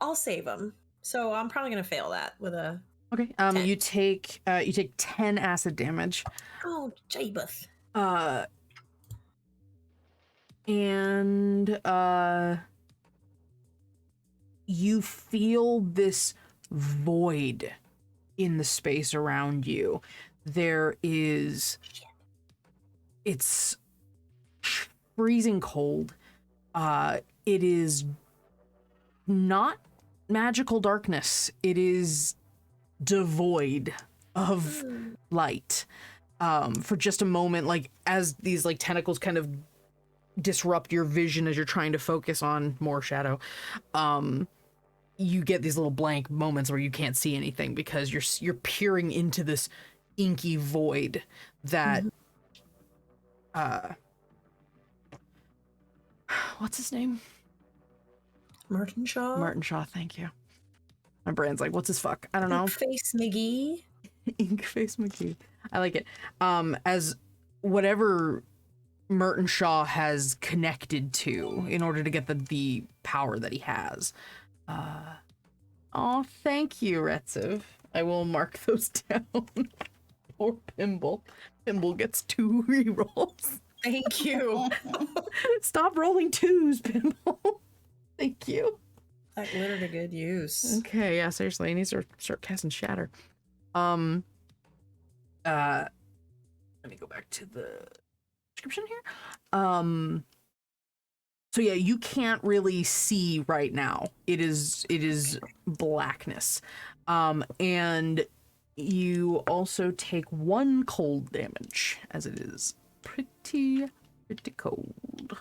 D: I'll save him. So I'm probably gonna fail that with a.
A: Okay.
D: 10.
A: You take 10 acid damage.
D: Oh, Jabeth.
A: And you feel this void in the space around you. It's freezing cold. It is not magical darkness. It is devoid of light. For just a moment, like as these like tentacles kind of disrupt your vision as you're trying to focus on more shadow, you get these little blank moments where you can't see anything because you're peering into this inky void that what's his name?
D: Martin Shaw.
A: Martin Shaw, thank you. My brain's like, what's his fuck? I don't know.
D: Face McGee.
A: Inkface McGee. I like it. As whatever Merton Shaw has connected to in order to get the power that he has. Oh, thank you, Retziv. I will mark those down. Poor Pimble. Pimble gets 2 rerolls.
D: Thank you.
A: Stop rolling 2s, Pimble. Thank you.
D: That glitter to good use.
A: Okay, yeah, seriously, I need to start casting Shatter. Let me go back to the description here. So yeah, you can't really see right now. It is blackness. And you also take 1 cold damage as it is pretty cold.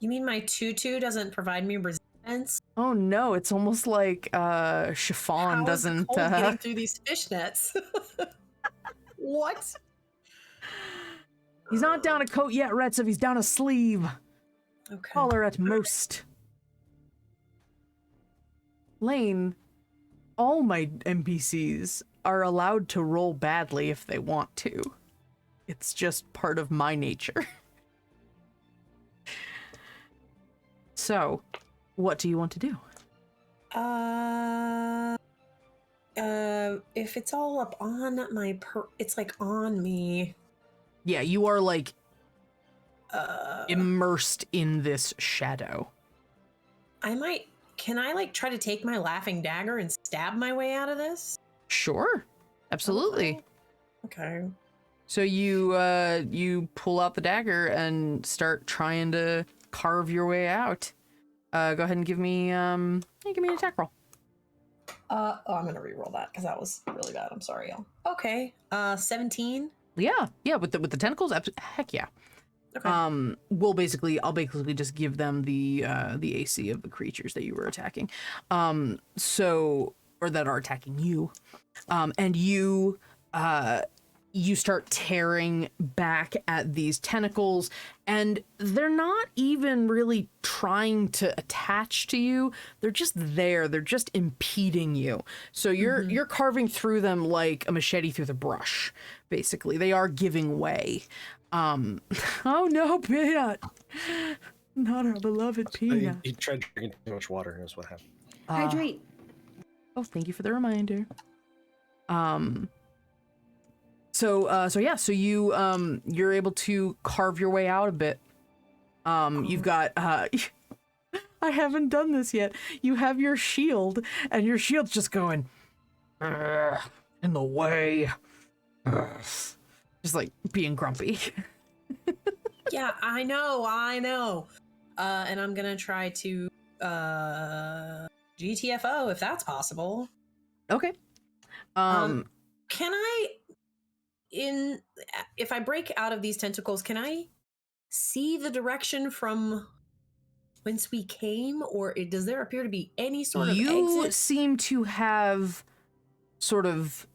D: You mean my tutu doesn't provide me resistance?
A: Oh no, it's almost like chiffon
D: How
A: doesn't
D: is the cold getting through these fishnets? What?
A: He's not down a coat yet, Retziv. He's down a sleeve.
D: Okay.
A: Collar at most. Lane, all my NPCs are allowed to roll badly if they want to. It's just part of my nature. So, what do you want to do?
D: If it's all up on my it's like on me.
A: Yeah, you are like immersed in this shadow.
D: Can I like try to take my laughing dagger and stab my way out of this?
A: Sure. Absolutely.
D: Okay.
A: So you pull out the dagger and start trying to carve your way out. Go ahead and give me an attack roll.
D: I'm gonna re-roll that because that was really bad. I'm sorry, y'all. Okay. 17.
A: Yeah, with the tentacles, heck yeah.
D: Okay.
A: I'll basically just give them the AC of the creatures that you were attacking. Or that are attacking you. And you start tearing back at these tentacles, and they're not even really trying to attach to you. They're just there. They're just impeding you. So you're carving through them like a machete through the brush, basically. They are giving way. Oh no, Peanut! Not our beloved Peanut.
C: He tried drinking too much water, and that's what happened.
E: Hydrate.
A: Oh, thank you for the reminder. So you're able to carve your way out a bit. You've got I haven't done this yet. You have your shield, and your shield's just going in the way. Just like being grumpy.
D: Yeah, I know. And I'm gonna try to GTFO if that's possible.
A: Okay.
D: Can I, if I break out of these tentacles, can I see the direction from whence we came, or does there appear to be any sort of
A: you
D: exit?
A: seem to have sort of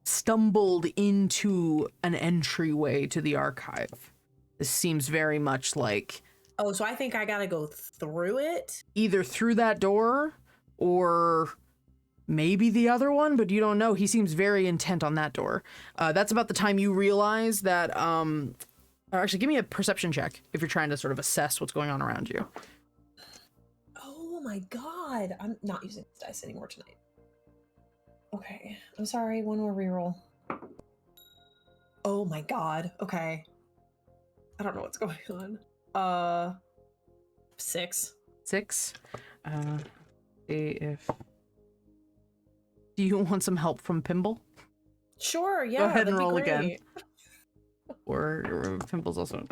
A: stumbled into an entryway to the archive. This seems very much like...
D: Oh, so I think I gotta go through it?
A: Either through that door, or maybe the other one, but you don't know. He seems very intent on that door. That's about the time you realize that, or actually, give me a perception check if you're trying to sort of assess what's going on around you.
D: Oh my god. I'm not using this dice anymore tonight. Okay. I'm sorry. One more reroll. Oh my god. Okay. I don't know what's going on. 6.
A: 6. See if... Do you want some help from Pimble?
D: Sure, yeah.
A: Go ahead and
D: that'd be
A: roll
D: great.
A: again. Or Pimble's also...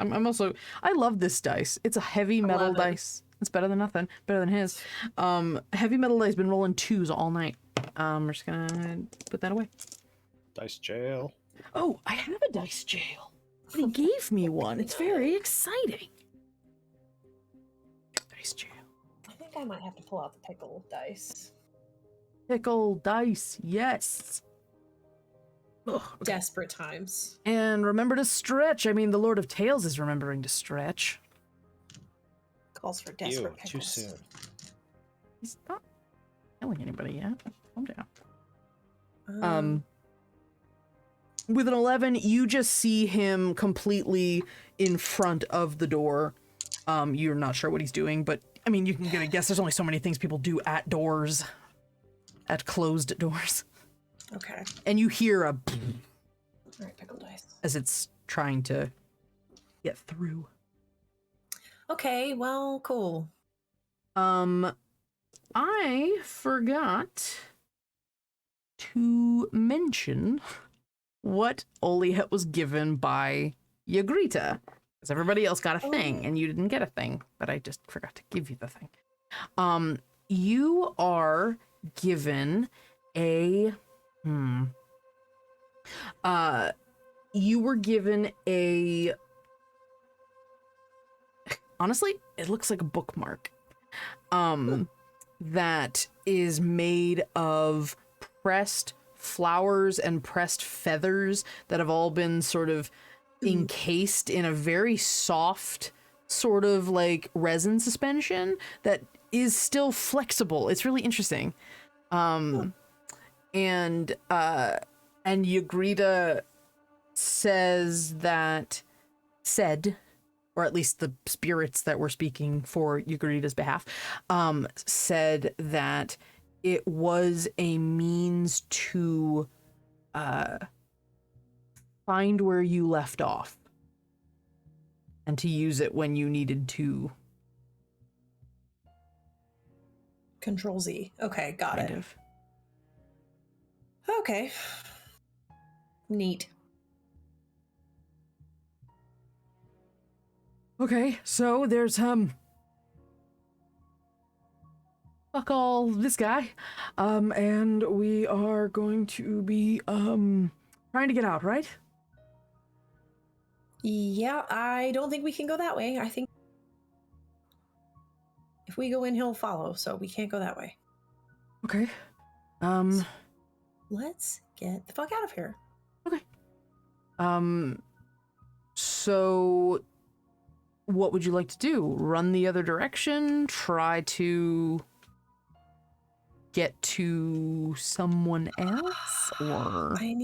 A: I love this dice. It's a heavy metal
D: love it.
A: dice. It's better than nothing. Better than his. Heavy metal dice been rolling 2s all night. We're just gonna put that away.
C: Dice jail.
A: Oh, I have a dice jail. He gave me one. It's very exciting. Dice jail.
D: I think I might have to pull out the pickle dice.
A: Pickle dice, yes. Ugh, okay.
D: Desperate times.
A: And remember to stretch. I mean, the Lord of Tales is remembering to stretch.
D: Calls for desperate
C: Ew, too
D: pickles.
C: soon.
A: He's not killing anybody yet. Calm down. With an 11, you just see him completely in front of the door. You're not sure what he's doing, but I mean, you can get a guess. There's only so many things people do at doors, at closed doors.
D: Okay.
A: And you hear a
D: Alright, pickle dice.
A: as it's trying to get through.
D: Okay, well, cool.
A: I forgot to mention what Oliet was given by Yagrita. Because everybody else got a thing, and you didn't get a thing, but I just forgot to give you the thing. You are given a... you were given a... Honestly, it looks like a bookmark. That is made of pressed flowers and pressed feathers that have all been sort of encased in a very soft sort of like resin suspension that is still flexible. It's really interesting. And Yagrita said, or at least the spirits that were speaking for Yagrita's behalf, said that it was a means to find where you left off and to use it when you needed to.
D: Control Z. Okay, got
A: Kind
D: it.
A: of.
D: Okay. Neat.
A: Okay, so there's fuck all this guy. And we are going to be trying to get out, right?
D: Yeah, I don't think we can go that way. I think if we go in, he'll follow, so we can't go that way.
A: Okay.
D: Let's get the fuck out of here.
A: Okay. So what would you like to do? Run the other direction? Try to get to someone else? Or
D: I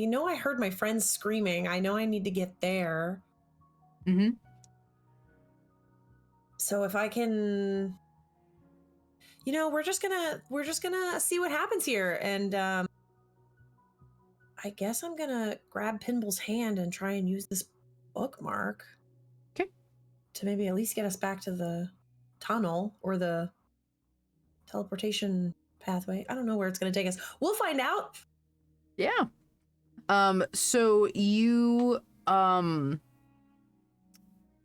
D: know I heard my friends screaming. I know I need to get there.
A: mm-hmm.
D: So if I can, we're just gonna see what happens here. And I guess I'm gonna grab Pinball's hand and try and use this bookmark.
A: Okay.
D: To maybe at least get us back to the tunnel or the teleportation pathway. I don't know where it's gonna take us. We'll find out.
A: Yeah. So you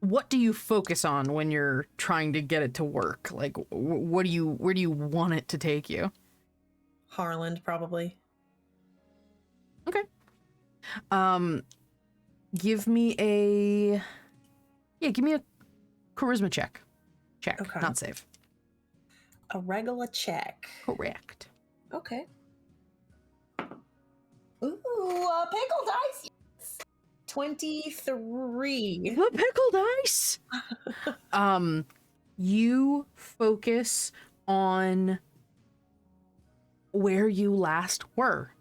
A: what do you focus on when you're trying to get it to work? Like, where do you want it to take you?
D: Harland, probably.
A: Okay. Give me a charisma check.
D: Okay.
A: Not save.
D: A regular check.
A: Correct.
D: Okay. Ooh, a pickle dice. 23.
A: The pickle dice. You focus on where you last were,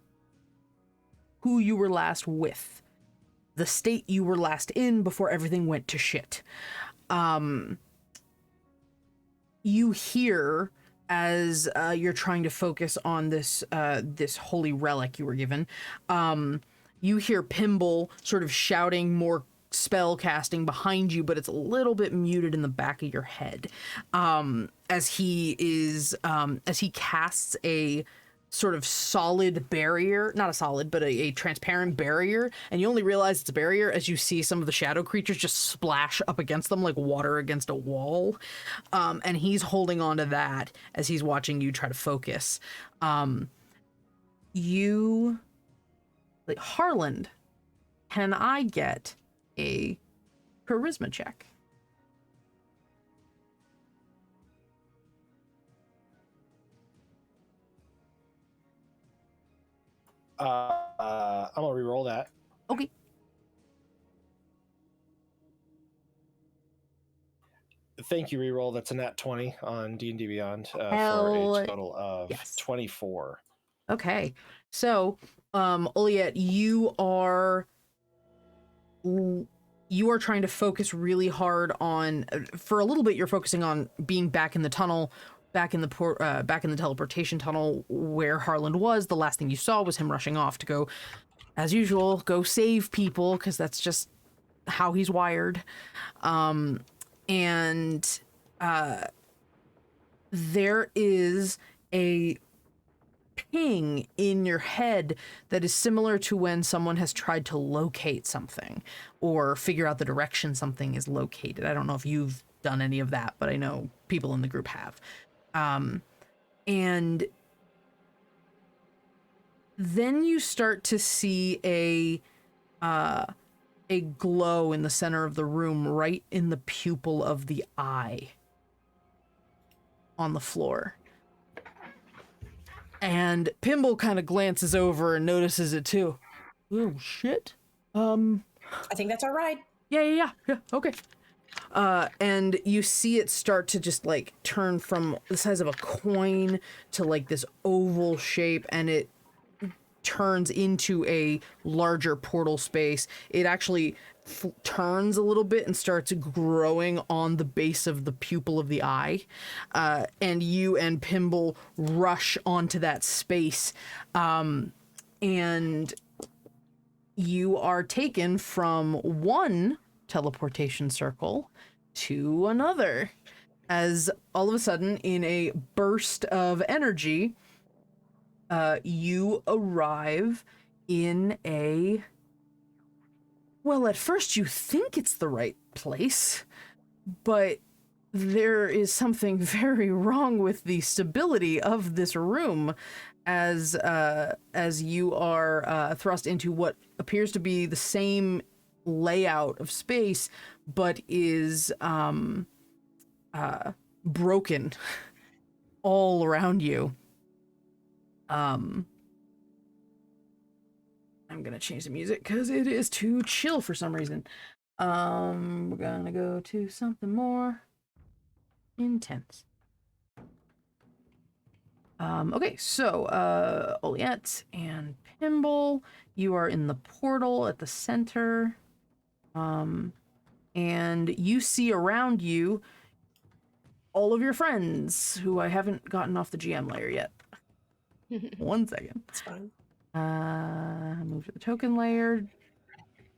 A: who you were last with, the state you were last in before everything went to shit. You hear, as you're trying to focus on this this holy relic you were given, you hear Pimble sort of shouting more spell casting behind you, but it's a little bit muted in the back of your head, as he casts a sort of solid barrier, not a solid, but a transparent barrier, and you only realize it's a barrier as you see some of the shadow creatures just splash up against them like water against a wall, and he's holding on to that as he's watching you try to focus. Harland, can I get a charisma check?
C: I'm gonna re-roll that.
A: Okay.
C: Thank you, reroll. That's a nat 20 on D&D Beyond for a total of 24.
A: Okay. So, Oliet, you are trying to focus really hard on, for a little bit, you're focusing on being back in the tunnel, back in the teleportation tunnel where Harland was. The last thing you saw was him rushing off to go, as usual, go save people, because that's just how he's wired. There is a ping in your head that is similar to when someone has tried to locate something or figure out the direction something is located. I don't know if you've done any of that, but I know people in the group have. And then you start to see a glow in the center of the room, right in the pupil of the eye on the floor. And Pimble kind of glances over and notices it too. Oh shit.
D: I think that's our ride.
A: Yeah, okay. And you see it start to just like turn from the size of a coin to like this oval shape, and it turns into a larger portal space. It actually turns a little bit and starts growing on the base of the pupil of the eye. And you and Pimble rush onto that space. And you are taken from one teleportation circle to another, as all of a sudden, in a burst of energy, you arrive in a... Well, at first you think it's the right place, but there is something very wrong with the stability of this room as you are thrust into what appears to be the same layout of space, but is broken all around you. I'm gonna change the music because it is too chill for some reason. We're gonna go to something more intense. Okay, so Oliet and Pimble, you are in the portal at the center. And you see around you all of your friends who I haven't gotten off the GM layer yet. 1 second.
D: It's fine.
A: Move to the token layer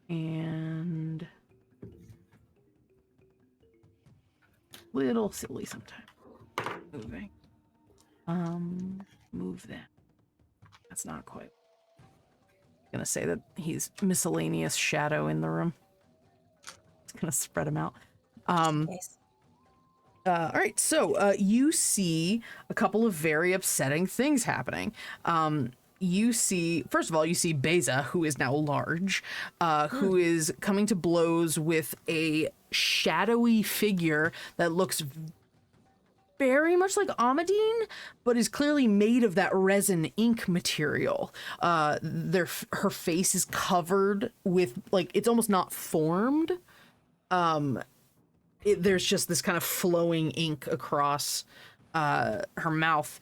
A: and little silly sometimes. Moving. Move that. That's not quite. I'm gonna say that he's miscellaneous shadow in the room. It's gonna spread him out.
D: Nice.
A: All right, so you see a couple of very upsetting things happening. You see, first of all, you see Beza, who is now large, who is coming to blows with a shadowy figure that looks very much like Amadine, but is clearly made of that resin ink material. Her face is covered with, like, it's almost not formed. There's just this kind of flowing ink across her mouth.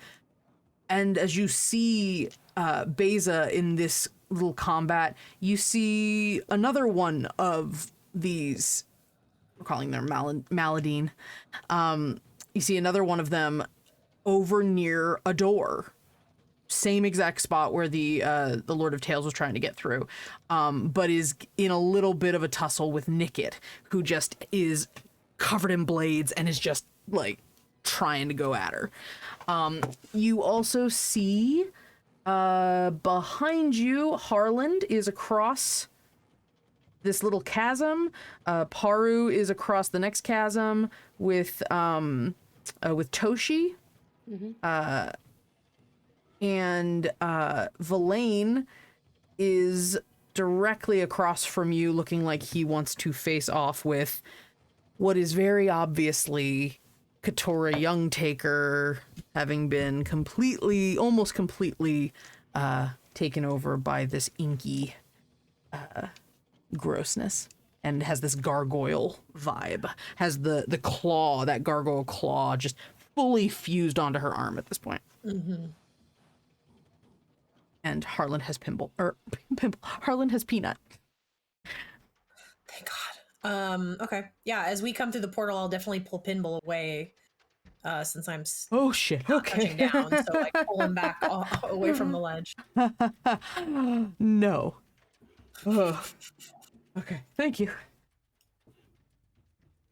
A: And as you see Beza in this little combat, you see another one of these, we're calling them Maladine. You see another one of them over near a door. Same exact spot where the Lord of Tales was trying to get through, but is in a little bit of a tussle with Nickit, who just is covered in blades and is just like trying to go at her. You also see behind you, Harland is across this little chasm. Paru is across the next chasm with Toshi.
B: Mm-hmm.
A: And Verlaine is directly across from you, looking like he wants to face off with what is very obviously Katora Youngtaker, having been almost completely taken over by this inky grossness, and has this gargoyle vibe. Has the claw, that gargoyle claw, just fully fused onto her arm at this point.
D: Mm-hmm.
A: And Harlan has Harlan has Peanut.
D: Thank God. Okay. Yeah, as we come through the portal, I'll definitely pull Pinball away. Since I'm
A: Oh shit. Okay.
D: touching down, so like pull him back away from the ledge.
A: No. Ugh. Okay. Thank you.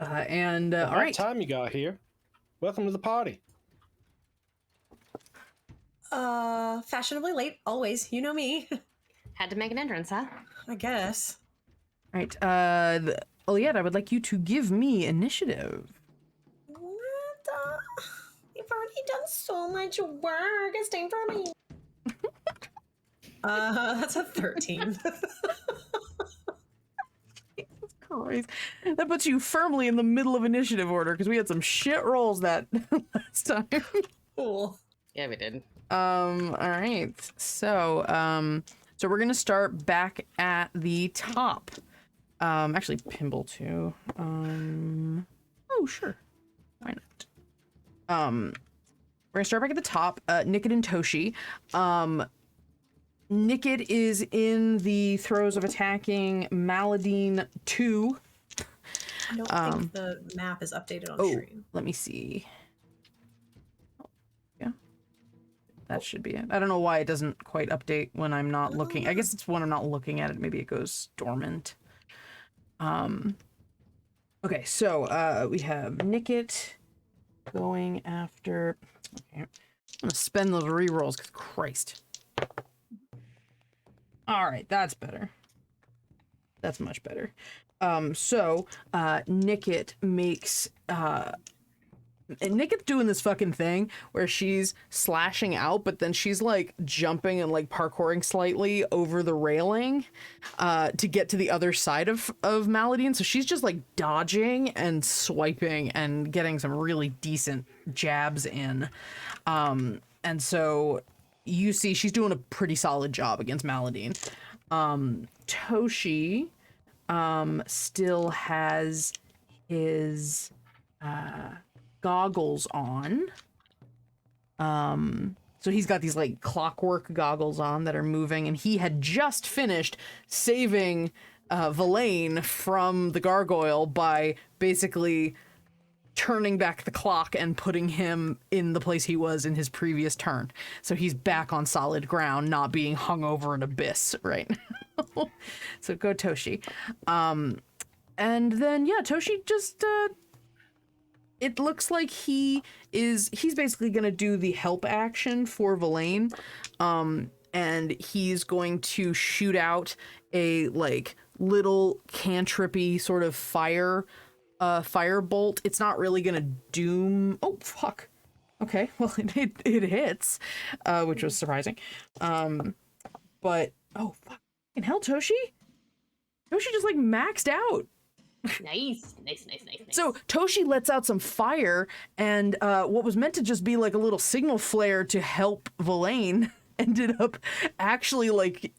A: All right.
C: Time you got here. Welcome to the party.
D: Fashionably late, always. You know me.
B: Had to make an entrance, huh?
D: I guess.
A: All right. Oliette, I would like you to give me initiative.
D: What? You've already done so much work. It's time for me. That's a 13.
A: Christ. That puts you firmly in the middle of initiative order because we had some shit rolls that last time.
D: Cool.
B: Yeah, we did.
A: All right. So we're gonna start back at the top. Actually, Pinball too. Oh sure, why not? We're gonna start back at the top. Nickit and Toshi. Nickit is in the throes of attacking Maladine 2.
D: I don't think the map is updated on stream.
A: Let me see. Yeah. That should be it. I don't know why it doesn't quite update when I'm not looking. I guess it's when I'm not looking at it. Maybe it goes dormant. Okay, so we have Nickit going after... Okay. I'm gonna spend those rerolls, because Christ. Alright, that's better. That's much better. Nickit makes... Nickit's doing this fucking thing where she's slashing out, but then she's like jumping and like parkouring slightly over the railing to get to the other side of Maladine. So she's just like dodging and swiping and getting some really decent jabs in. And so you see she's doing a pretty solid job against Maladine. Toshi still has his goggles on. So he's got these like clockwork goggles on that are moving, and he had just finished saving Verlaine from the gargoyle by basically turning back the clock and putting him in the place he was in his previous turn. So he's back on solid ground, not being hung over an abyss right now. So go Toshi. And then yeah, Toshi just it looks like he's basically gonna do the help action for Verlaine. And he's going to shoot out a like little cantrippy sort of firebolt. It's not really gonna doom. Oh fuck. Okay, well it hits, which was surprising. But oh fucking hell, Toshi just like maxed out.
B: Nice.
A: So Toshi lets out some fire, and what was meant to just be like a little signal flare to help Verlaine ended up actually like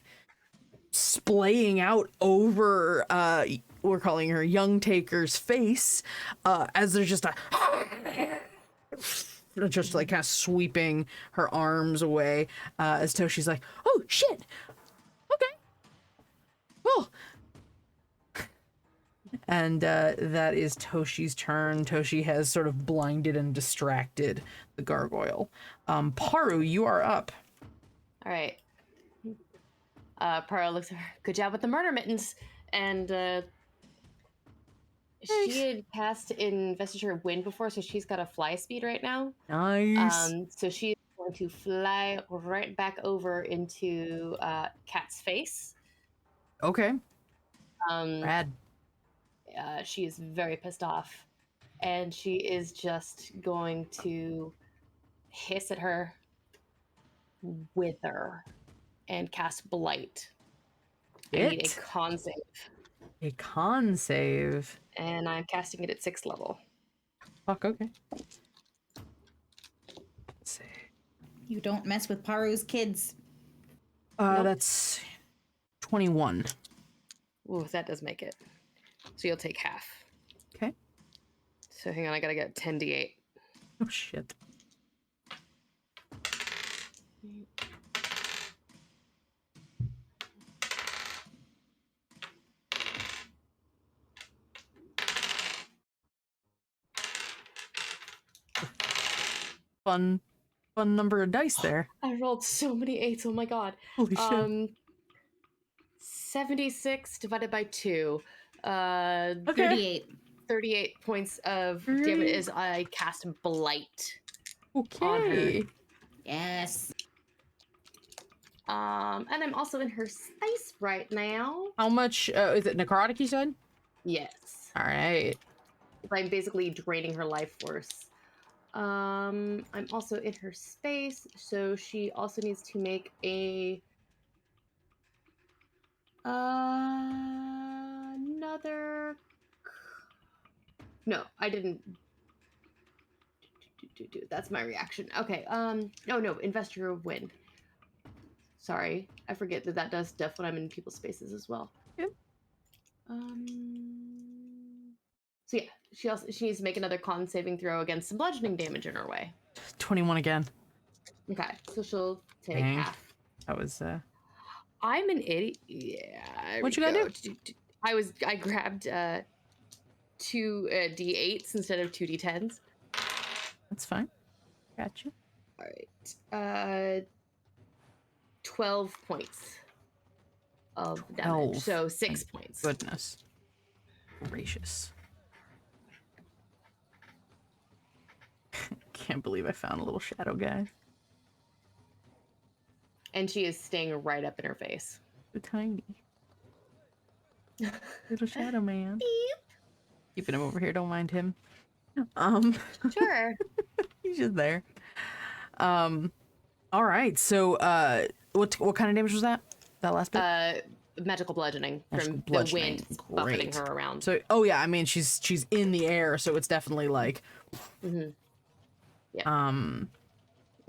A: splaying out over we're calling her Young Taker's face, as there's just a just like kind of sweeping her arms away as Toshi's like, oh shit, okay, cool. And that is Toshi's turn. Toshi has sort of blinded and distracted the gargoyle. Paru, you are up.
B: All right. Paro looks at her. Good job with the murder mittens. And she had cast Investiture of Wind before, so she's got a fly speed right now.
A: Nice.
B: So she's going to fly right back over into Cat's face.
A: Okay.
B: Um,
A: Rad.
B: She is very pissed off, and she is just going to hiss at her, wither, and cast Blight. I need a con save.
A: A con save.
B: And I'm casting it at 6th level.
A: Fuck, okay. Let's see.
E: You don't mess with Paru's kids.
B: Nope.
A: That's 21.
B: Ooh, that does make it. So you'll take half.
A: Okay.
B: So hang on, I gotta get 10d8.
A: Oh shit. Fun number of dice there.
B: I rolled so many 8s, oh my god.
A: Holy shit.
B: 76 divided by 2.
A: Okay.
E: 38.
B: 38 points of damage as I cast Blight.
A: Okay.
E: Yes.
B: And I'm also in her space right now.
A: How much is it necrotic you said?
B: Yes.
A: All right.
B: I'm basically draining her life force. I'm also in her space, so she also needs to make a another. No, I didn't. That's my reaction. Okay. No. Investor of Wind. Sorry, I forget that does stuff when I'm in people's spaces as well.
A: Yep.
B: So yeah, she needs to make another con saving throw against some bludgeoning damage in her way.
A: 21 again.
B: Okay, so she'll take
A: Dang.
B: half.
A: That was
B: I'm an idiot. Yeah.
A: What you gotta
B: do? I grabbed 2 d8s instead of 2 d10s.
A: that's fine. Gotcha.
B: All right. 12 points of damage.
A: 12.
B: So 6 points.
A: Goodness gracious. Can't believe I found a little shadow guy.
B: And she is staying right up in her face.
A: So tiny. Little shadow man. Keeping him over here, don't mind him.
B: Sure.
A: He's just there. All right. So what kind of damage was that? That last bit?
B: Magical bludgeoning
A: Magical
B: from
A: bludgeoning.
B: the wind buffeting
A: Great.
B: her around.
A: So I mean she's in the air, so it's definitely like
B: Yeah.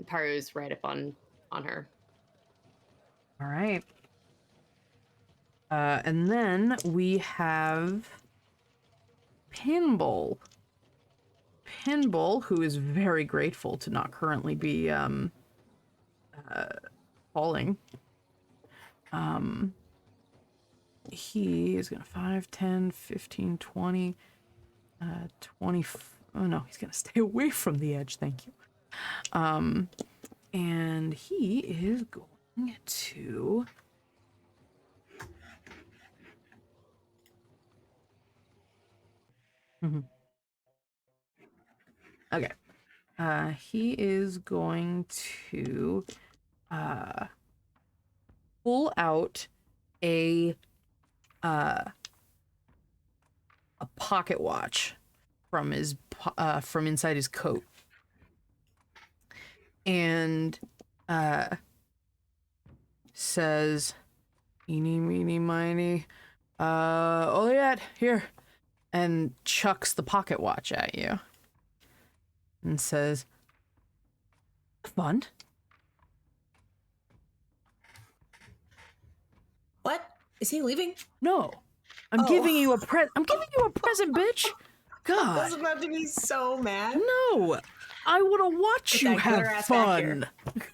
B: Paru's right up on her.
A: All right. And then we have Pinball. Pinball, who is very grateful to not currently be falling. He is gonna 5, 10, 15, 20, 20. Oh no, he's gonna stay away from the edge. Thank you. And he is going to okay. He is going to pull out a pocket watch from his from inside his coat, and says, "Eeny, meeny, miny, oh yeah, here," and chucks the pocket watch at you, and says, "Fun."
D: What? Is he leaving?
A: No, I'm
D: Oh.
A: giving you a I'm giving you a present, bitch.
D: I was
A: God,
D: about to be so mad.
A: no. I want to watch
D: Get
A: you
D: that glitter
A: have
D: ass back here.
A: fun.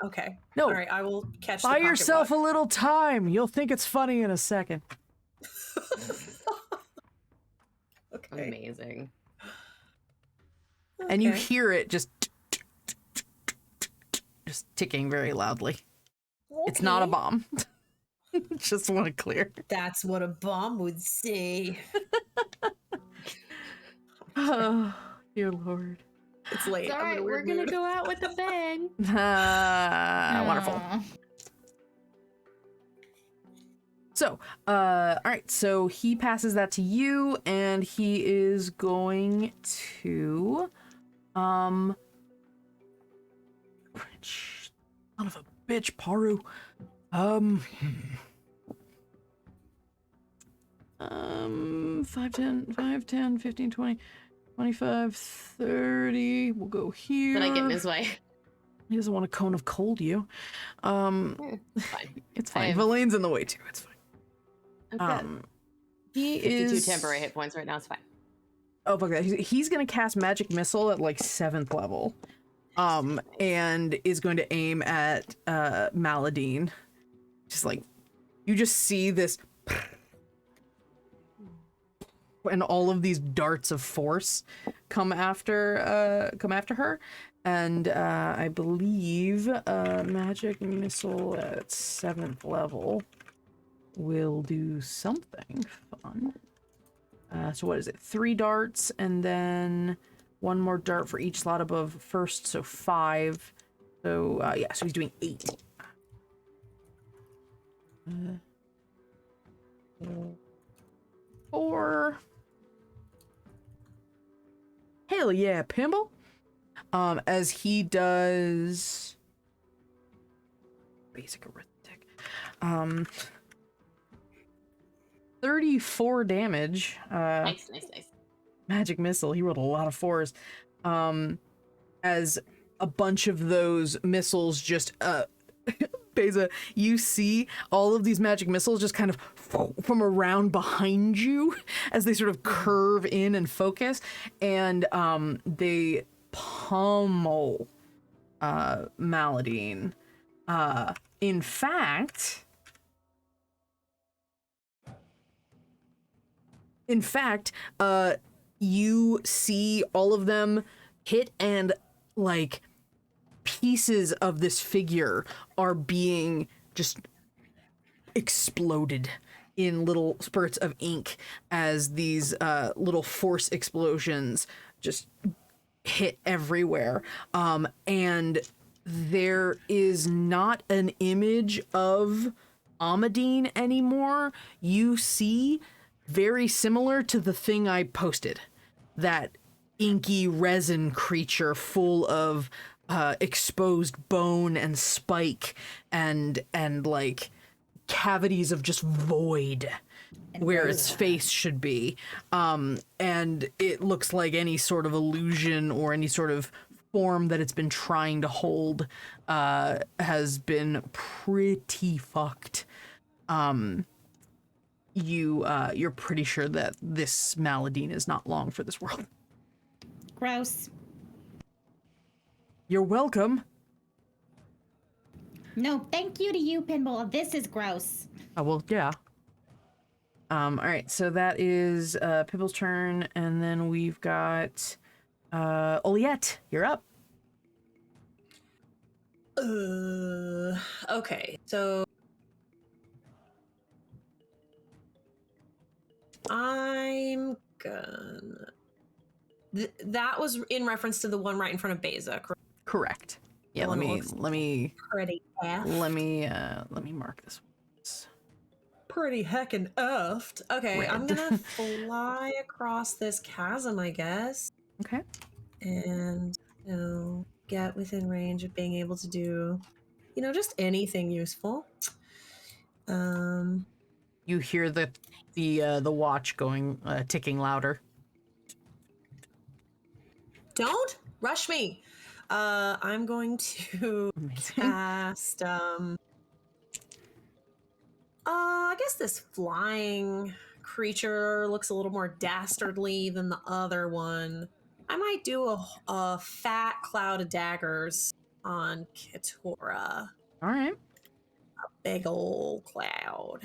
D: Okay.
A: No.
D: All right, I will catch
A: Buy
D: the
A: yourself a
D: pocketbook.
A: little time. You'll think it's funny in a second.
D: Okay.
B: Amazing.
A: And you
D: Okay.
A: hear it just ticking very loudly. It's not a
D: Okay.
A: bomb. Just want to clear.
D: That's what a bomb would say.
A: Oh, dear Lord.
D: It's late.
B: It's all
D: I'm in
B: right.
D: a
B: We're
D: weird
B: gonna
D: mood.
B: go out with a bang.
A: Wonderful.
E: Aw.
A: So, all right. So he passes that to you, and he is going to, son of a bitch, Paru. 5, 10, 15, 20, 25, 30. We'll go here.
B: Did I get in his way?
A: He doesn't want a cone of cold, you.
B: Fine.
A: It's
B: I
A: fine.
B: have-
A: Valaine's in the way too. It's fine.
B: Okay.
A: He
B: 52
A: is
B: temporary hit points right now. It's fine.
A: Oh fuck that. He's gonna cast magic missile at like 7th level. And is going to aim at Maladine. Just like you just see this and all of these darts of force come after her. And I believe magic missile at 7th level will do something fun. So what is it? 3 darts and then 1 more dart for each slot above first, so 5. So yeah, so he's doing 8. 4. Hell yeah, Pimble. As he does basic arithmetic. 34 damage.
B: Nice.
A: Magic missile. He rolled a lot of 4s. As a bunch of those missiles just Beza, you see all of these magic missiles just kind of from around behind you as they sort of curve in and focus, and they pummel Maladine. In fact, you see all of them hit, and like pieces of this figure are being just exploded in little spurts of ink as these little force explosions just hit everywhere. And there is not an image of Amadine anymore. You see, very similar to the thing I posted, that inky resin creature full of exposed bone and spike and like cavities of just void where its face should be. And it looks like any sort of illusion or any sort of form that it's been trying to hold has been pretty fucked. You're pretty sure that this Maladine is not long for this world.
E: Gross.
A: You're welcome.
E: No, thank you to you, Pinball. This is gross.
A: Oh, well, yeah. All right, so that is Pibble's turn, and then we've got Oliette. You're up.
D: Okay, so I'm gonna. That was in reference to the one right in front of Beza, correct?
A: Correct. Yeah,
D: The
A: let
D: one that
A: me
D: looks pretty F.
A: let me mark this one.
D: Pretty heckin' effed. Okay,
A: Red.
D: I'm gonna fly across this chasm, I guess,
A: Okay.
D: and get within range of being able to do, just anything useful.
A: You hear the watch going ticking louder.
D: Don't rush me. I'm going to
A: Amazing.
D: cast I guess this flying creature looks a little more dastardly than the other one. I might do a fat cloud of daggers on Keturah.
A: All right.
D: Big old cloud.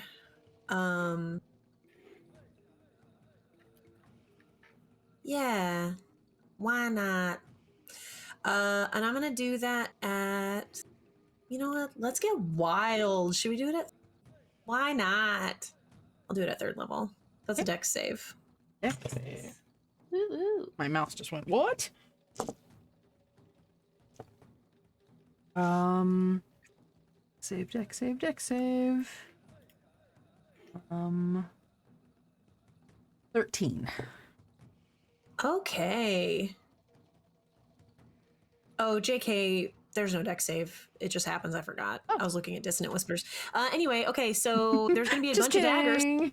D: Yeah. Why not? And I'm gonna do that at, you know what? Let's get wild. Should we do it at, why not? I'll do it at 3rd level. That's a dex save.
A: Okay.
B: Woo-woo.
A: My mouse just went, what? Save, deck, save, deck, save. 13.
D: Okay. Oh, JK, there's no dex save. It just happens. I forgot.
A: Oh.
D: I was looking at Dissonant Whispers. Anyway, okay, so there's going to be a
A: Just
D: bunch of daggers
A: kidding.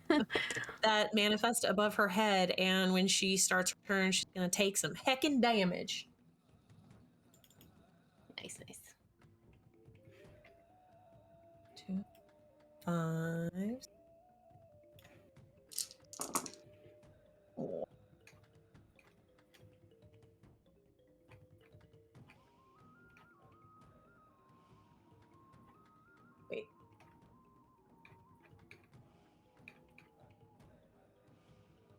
D: that manifest above her head, and when she starts her turn, she's going to take some heckin' damage.
B: Nice, nice.
D: 2, 5. Oh. Wait.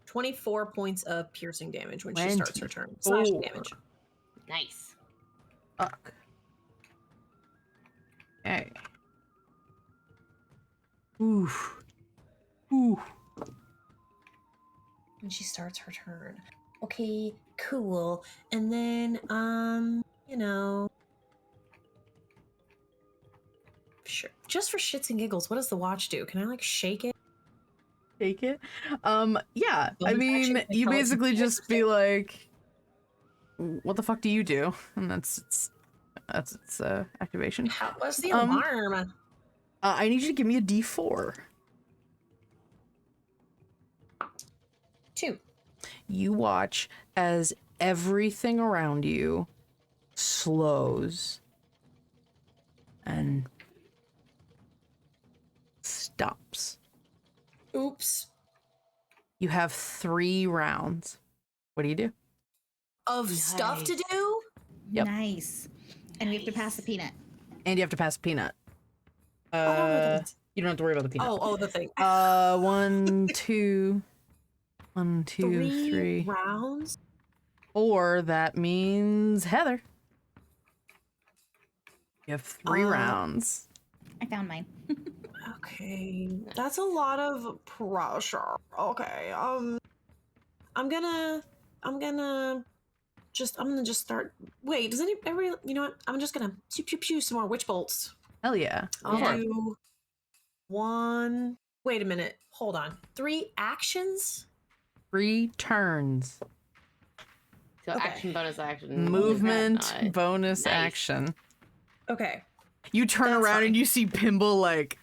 D: 24 points of piercing damage when she starts her turn. Slashing damage.
B: Nice.
A: Fuck. Okay. Oof. Ooh.
D: When she starts her turn. Okay, cool. And then, you know, sure. Just for shits and giggles, what does the watch do? Can I like shake it?
A: Take it. Yeah. I
D: Bonus
A: mean,
D: action,
A: you
D: tell it to
A: basically
D: do
A: just be like, what the fuck do you do? And that's its activation.
D: What's the
A: Um,
D: alarm?
A: I need you to give me a D4.
D: 2.
A: You watch as everything around you slows and stops.
D: Oops.
A: You have 3 rounds. What do you do?
D: Of stuff to
B: Nice.
D: do?
A: Yep.
E: Nice. And we have to pass the peanut.
A: And you have to pass a peanut.
D: I don't know what that is.
A: You don't have to worry about the peanut.
D: Oh, the thing.
A: 1, 2, 1, 2, 3,
D: rounds?
A: 4. That means Heather. You have 3 rounds.
E: I found mine.
D: Okay, that's a lot of pressure. Okay, I'm gonna just start. Wait, does everybody? You know what? I'm just gonna pew pew pew some more witch bolts.
A: Hell yeah.
D: I'll
A: Yeah.
D: do 1. Wait a minute. Hold on. 3 actions.
A: 3 turns.
B: So
D: Okay.
B: action, bonus action.
A: Movement,
B: Not-
A: bonus
B: Nice.
A: action.
D: Okay.
A: You turn
D: That's
A: around
D: fine.
A: and you see Pimble like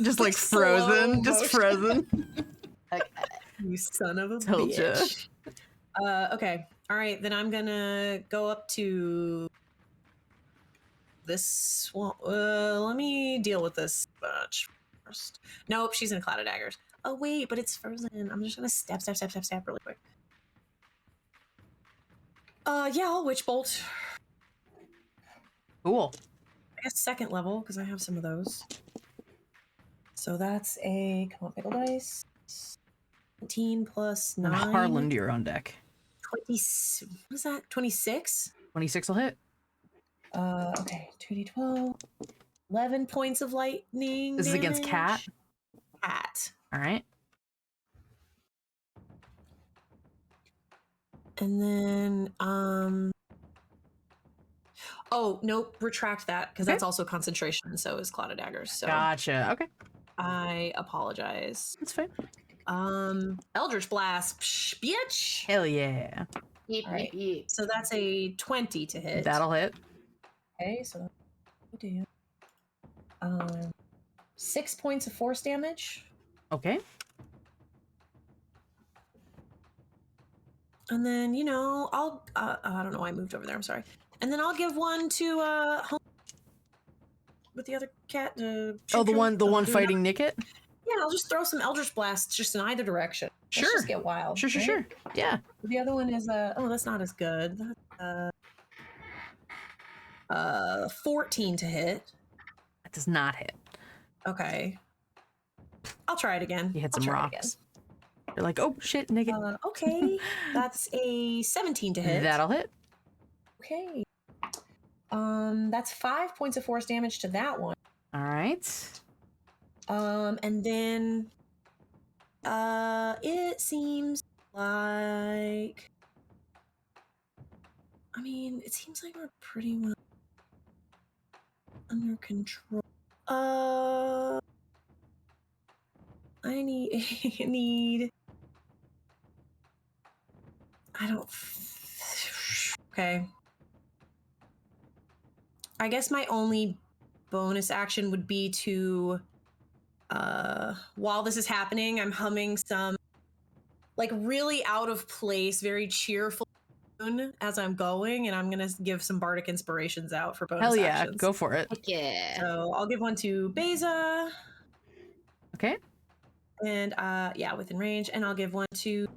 A: just like
D: Slow
A: frozen, just
D: motion.
A: frozen.
B: Okay.
D: You son of a
A: Told ya.
D: bitch. Okay. All right. Then I'm gonna go up to this one. Let me deal with this bunch first. Nope, she's in a cloud of daggers. Oh wait, but it's frozen. I'm just gonna stab really quick. Yeah, I'll witch bolt.
A: Cool.
D: I guess 2nd level because I have some of those. So that's a, come on, pickle dice. 17 plus 9.
A: And Harlan to your own deck.
D: 20. What is that? 26.
A: 26 will hit.
D: Okay, 2d12. 11 points of lightning.
A: This is against Cat.
D: Cat.
A: All right.
D: And then, oh, nope, retract that, because that's also concentration, and so is Cloud of Daggers. So
A: Gotcha. Okay.
D: I apologize.
A: That's fine.
D: Eldritch Blast, psh, bitch.
A: Hell yeah.
B: Yeep,
D: All right.
B: yeep, yeep.
D: So that's a 20 to hit.
A: That'll hit.
D: Okay, so what do you? 6 points of force damage.
A: Okay.
D: And then, you know, I'll, I don't know why I moved over there, I'm sorry. And then I'll give one to, home with the other cat.
A: Oh, the one fighting Nicket?
D: Yeah, I'll just throw some Eldritch Blasts just in either direction.
A: Sure.
D: Let's just get wild.
A: Sure.
D: right?
A: Sure. Yeah.
D: The other one is oh, that's not as good. That's 14 to hit.
A: That does not hit.
D: Okay. I'll try it again.
A: You hit
D: I'll
A: some
D: try it again.
A: rocks. You're like, oh shit, nigga.
D: Okay. That's a 17 to hit.
A: That'll hit.
D: Okay. That's 5 points of force damage to that one.
A: All right.
D: And then it seems like it seems like we're pretty much under control. I need I don't okay. I guess my only bonus action would be to while this is happening, I'm humming some like really out of place, very cheerful tune as I'm going, and I'm gonna give some bardic inspirations out for bonus
A: Hell yeah,
D: actions.
A: go for it.
B: Heck yeah.
D: So I'll give one to Beza,
A: Okay.
D: and yeah, within range, and I'll give one to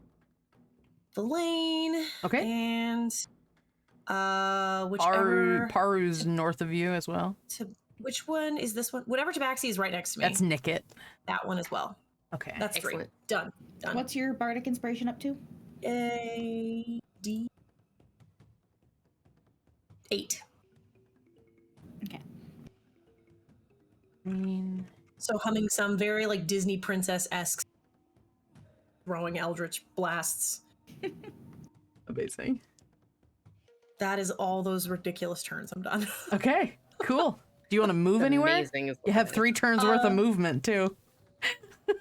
D: Elaine.
A: Okay.
D: And whichever
A: Paru's north of you as well.
D: which one is this one? Whatever Tabaxi is right next to me.
A: That's Nickit.
D: That one as well.
A: Okay.
D: That's
B: Excellent.
D: 3. Done. Done.
E: What's your bardic inspiration up to?
D: A D 8.
E: Okay.
D: So humming some very like Disney princess-esque throwing eldritch blasts.
A: Amazing.
D: That is all those ridiculous turns. I'm done.
A: Okay, cool. Do you want to move anywhere?
B: Amazing. Is
A: You have 3 turns worth of movement too.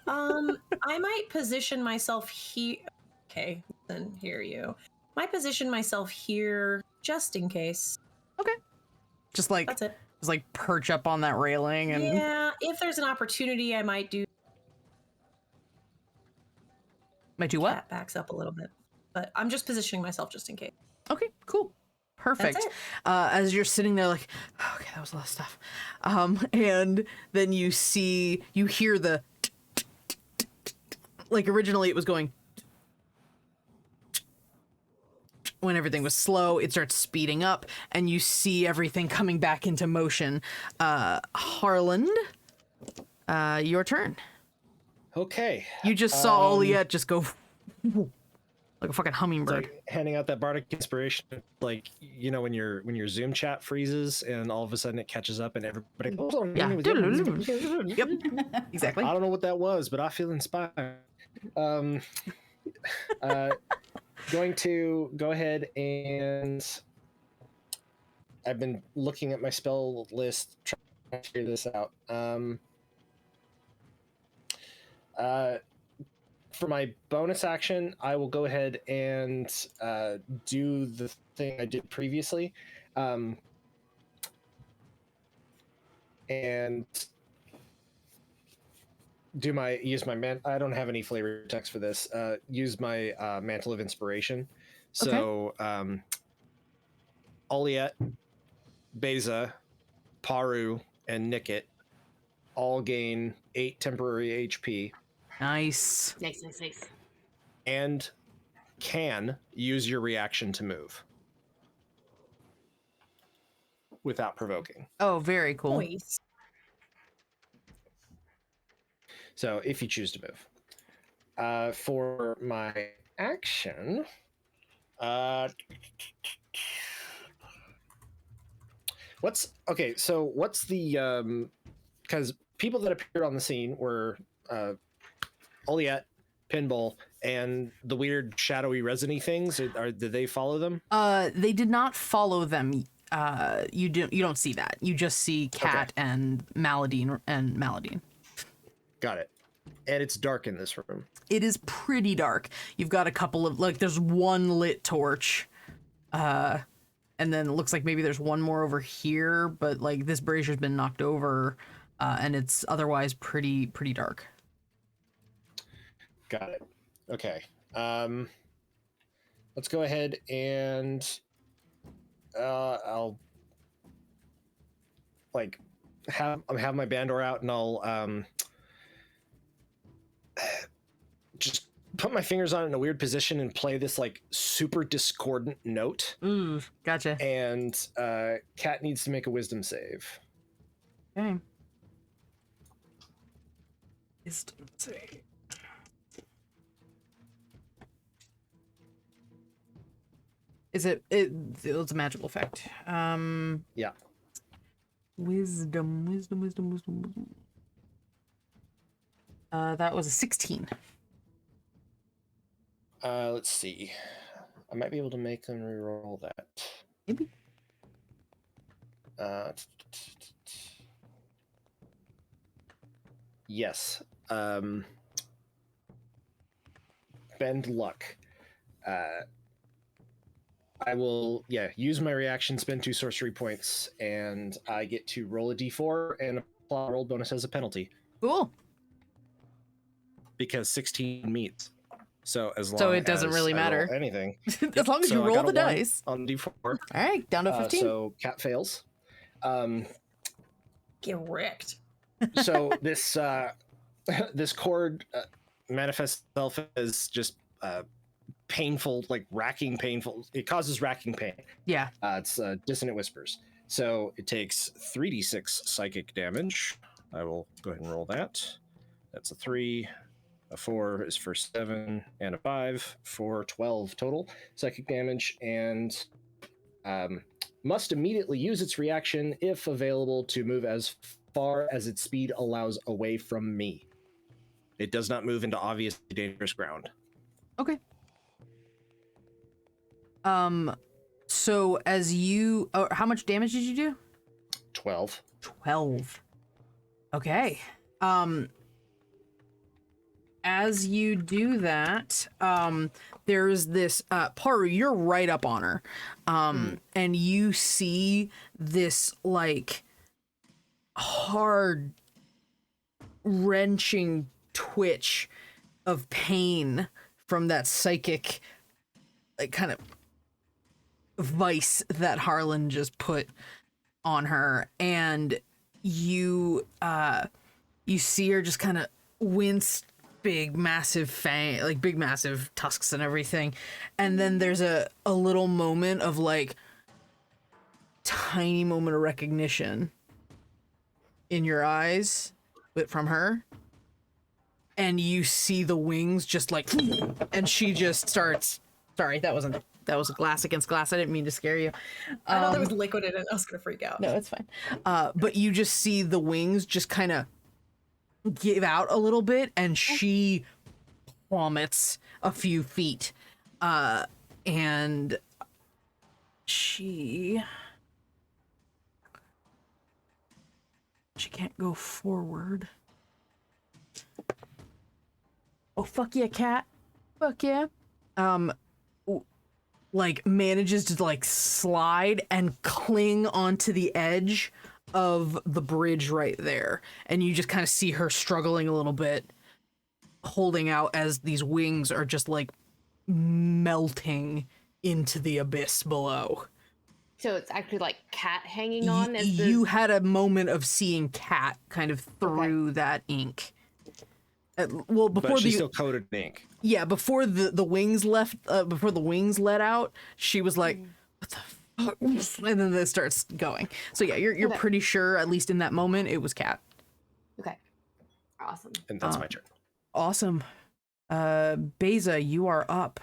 D: I might position myself here. Okay, then hear you. Might position myself here just in case.
A: Okay. Just like
D: That's it.
A: perch up on that railing and
D: Yeah, if there's an opportunity, I might do.
A: might do what?
D: Cat backs up a little bit, but I'm just positioning myself just in case.
A: Okay, cool. Perfect.
D: That's it.
A: As you're sitting there like, okay, that was a lot of stuff. And then you hear the like originally it was going when everything was slow, it starts speeding up and you see everything coming back into motion. Harland, your turn.
C: Okay.
A: You just saw Oliette just go like a fucking
C: So
A: hummingbird.
C: handing out that bardic inspiration, like when your Zoom chat freezes and all of a sudden it catches up and everybody goes, oh,
A: Yeah.
C: yep.
A: Yep. Exactly.
C: I don't know what that was, but I feel inspired. Going to go ahead and I've been looking at my spell list trying to figure this out. For my bonus action, I will go ahead and do the thing I did previously. And use my I don't have any flavor text for this. Use my mantle of inspiration. So Oliette, Beza, Paru, and Nickit all gain 8 temporary HP
A: Nice.
B: Nice.
C: and can use your reaction to move without provoking.
A: Oh, very cool.
D: Voice.
C: So if you choose to move. For my action, what's the because people that appeared on the scene were Oliette, Pinball, and the weird shadowy resiny things. Did they follow them?
A: They did not follow them. You don't see that. You just see Cat and Maladine.
C: Got it. And it's dark in this room.
A: It is pretty dark. You've got a couple of there's one lit torch. And then it looks like maybe there's one more over here, but like this brazier's been knocked over, and it's otherwise pretty dark.
C: Got it. Okay. Let's go ahead and I'll have my Bandor out and I'll just put my fingers on it in a weird position and play this like super discordant note.
A: Ooh, gotcha.
C: And Cat needs to make a wisdom save.
A: Okay. Wisdom save. Is it's a magical effect.
C: Yeah.
A: Wisdom. That was a 16.
C: Let's see. I might be able to make them reroll that.
A: Maybe.
C: Yes. Bend luck. I will, use my reaction, spend 2 sorcery points, and I get to roll a d4 and apply a roll bonus as a penalty.
A: Cool.
C: Because 16 meets. So as long
A: So it doesn't
C: as
A: really
C: I roll
A: matter.
C: anything.
A: As long as you
C: I
A: roll
C: got
A: the
C: a 1
A: dice.
C: on d4.
A: All right, down to 15.
C: So Cat fails.
D: Get wrecked.
C: So this this cord manifests itself as just painful, like racking painful. It causes racking pain.
A: Yeah.
C: It's dissonant whispers. So it takes 3d6 psychic damage. I will go ahead and roll that. That's a 3. A 4 is for 7, and a 5 for 12 total psychic damage, and must immediately use its reaction if available to move as far as its speed allows away from me. It does not move into obviously dangerous ground.
A: Okay. So as you, how much damage did you do?
C: 12.
A: 12. Okay. As you do that, there's this Paru, you're right up on her. And you see this like hard wrenching twitch of pain from that psychic like kind of vice that Harlan just put on her, and you see her just kind of wince, big massive fang, like big massive tusks and everything, and then there's a little moment of like tiny moment of recognition in your eyes, but from her, and you see the wings just like, and she just starts, sorry, that was a glass against glass, I didn't mean to scare you.
D: I thought there was liquid in it. I was gonna freak out.
A: No, it's fine. But you just see the wings just kind of give out a little bit, and she plummets a few feet. And she can't go forward. Oh, fuck yeah, cat. Fuck yeah. Like manages to like slide and cling onto the edge of the bridge right there, and you just kind of see her struggling a little bit, holding out as these wings are just like melting into the abyss below.
B: So it's actually like Cat hanging on. As
A: You had a moment of seeing Cat kind of through that ink. Well, before
C: But she's still coated in ink.
A: Yeah, before the wings left, before the wings let out, she was like, "What the fuck?" And then it starts going. So yeah, you're
B: Okay.
A: pretty sure, at least in that moment, it was Cat.
B: Okay. Awesome.
C: And that's my turn.
A: Awesome. Beza, you are up.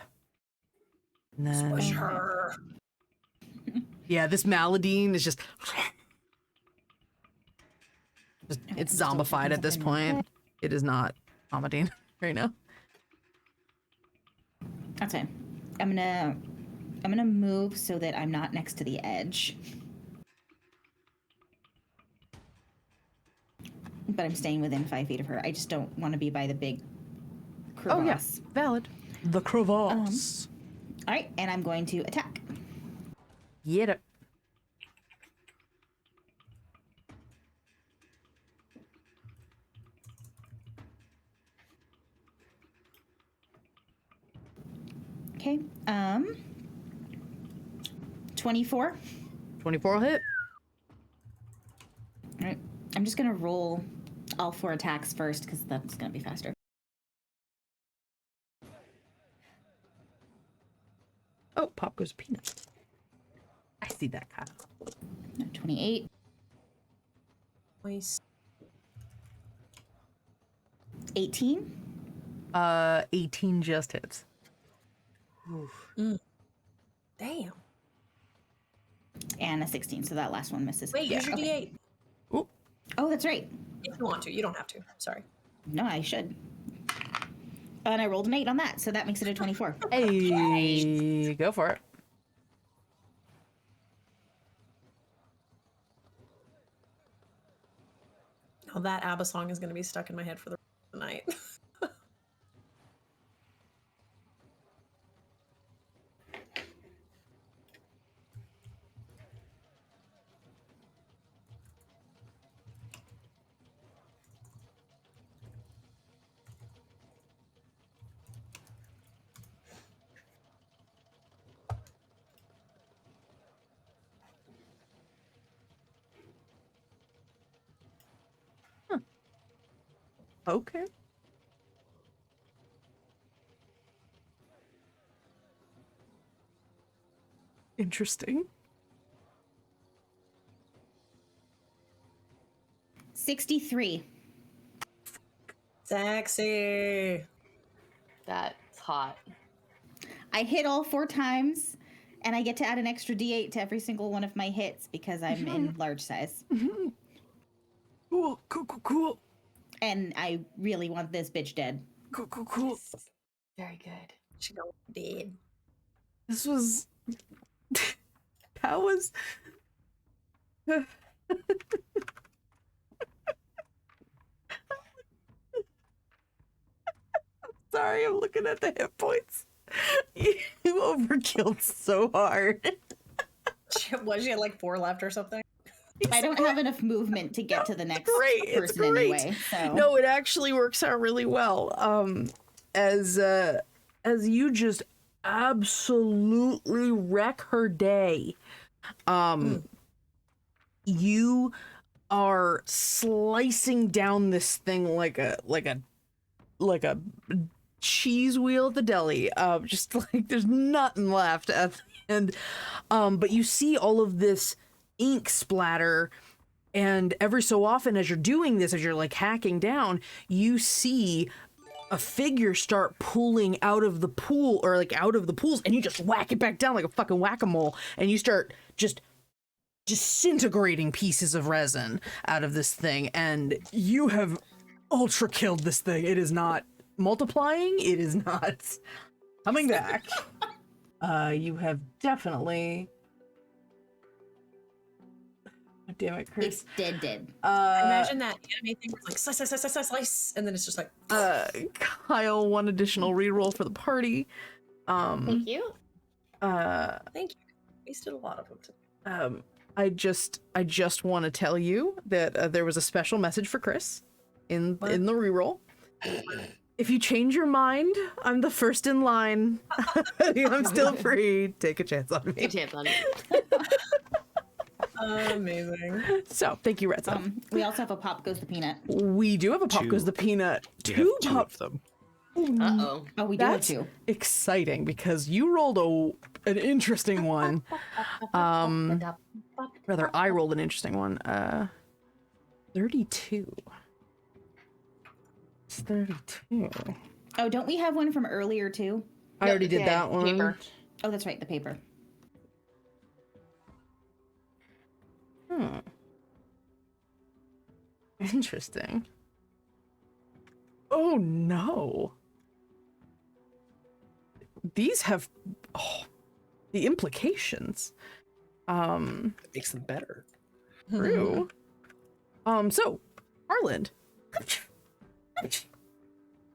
A: And then,
D: Push her.
A: yeah, this Maladine is just it's zombified at this point. It is not Amadine right now.
E: That's fine. I'm gonna move so that I'm not next to the edge. But I'm staying within 5 feet of her. I just don't want to be by the big crevasse.
A: Oh yes, valid. The crevasse.
E: All right, and I'm going to attack.
A: Get it.
E: Okay. 24.
A: 24 will hit.
E: All right. I'm just gonna roll all 4 attacks first because that's gonna be faster.
A: pop goes Peanut. I see that, Kyle.
E: 28.
D: Nice.
E: 18.
A: 18 just hits.
D: Damn.
E: And a 16, so that last one misses.
D: Wait, use your
E: Okay.
D: D8
A: Ooh.
E: Oh, that's right.
D: if you want to. You don't have to. Sorry.
E: No, I should. And I rolled an 8 on that, so that makes it a 24.
A: Hey, go for it.
D: Oh, that ABBA song is going to be stuck in my head for the rest of the night.
A: Okay. Interesting.
E: 63.
D: Sexy.
B: That's hot.
E: I hit all 4 times, and I get to add an extra D8 to every single one of my hits because I'm in large size.
A: Cool, cool, cool, cool.
E: And I really want this bitch dead.
A: Cool, cool, cool.
B: Very good.
D: She go dead.
A: This was... that was... Sorry, I'm looking at the hit points. You overkilled so hard.
D: Was she had like 4 left or something?
E: I don't have enough movement to get to the next
A: Great, it's
E: person
A: great.
E: anyway. So.
A: No, it actually works out really well. As you just absolutely wreck her day. You are slicing down this thing like a cheese wheel at the deli. Just like there's nothing left at the end. But you see all of this ink splatter, and every so often as you're doing this, as you're like hacking down, you see a figure start pulling out of the pool, or like out of the pools, and you just whack it back down like a fucking whack-a-mole, and you start just disintegrating pieces of resin out of this thing, and you have ultra killed this thing. It is not multiplying, it is not coming back. You have definitely... Oh, damn it, Chris.
E: It's dead.
D: Imagine that anime thing where it's like slice, slice, slice, slice, slice, and then it's just like
A: Kyle, one additional reroll for the party.
B: Thank you.
D: thank you. Wasted a lot of them today.
A: I just want to tell you that there was a special message for Chris in the reroll. If you change your mind, I'm the first in line. I'm still free. Take a chance on me.
B: Good chance on it.
D: Amazing.
A: So, thank you, Red Sun.
E: We also have a Pop Goes the Peanut.
A: We do have a Pop
C: Two.
A: Goes the Peanut.
C: We have two
A: Pop.
C: of them.
B: Uh-oh.
E: Oh, we do have
A: That's
E: 2.
A: exciting because you rolled an interesting one. Rather, I rolled an interesting one. 32. It's 32.
E: Oh, don't we have one from earlier too?
A: I already did that one.
B: Paper.
E: Oh, that's right, the paper.
A: Interesting. Oh no. These have the implications.
C: It makes them better.
A: True. So, Harland.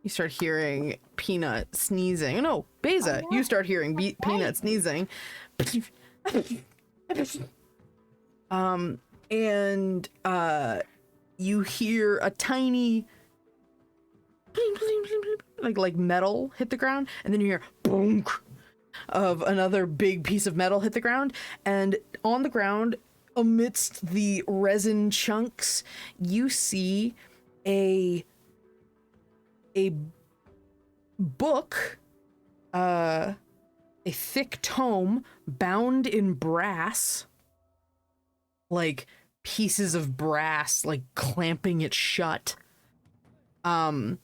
A: You start hearing Peanut sneezing. No, Beza, you start hearing Peanut sneezing. And you hear a tiny like metal hit the ground, and then you hear boom of another big piece of metal hit the ground, and on the ground amidst the resin chunks you see a book a thick tome bound in brass, like pieces of brass, like clamping it shut. And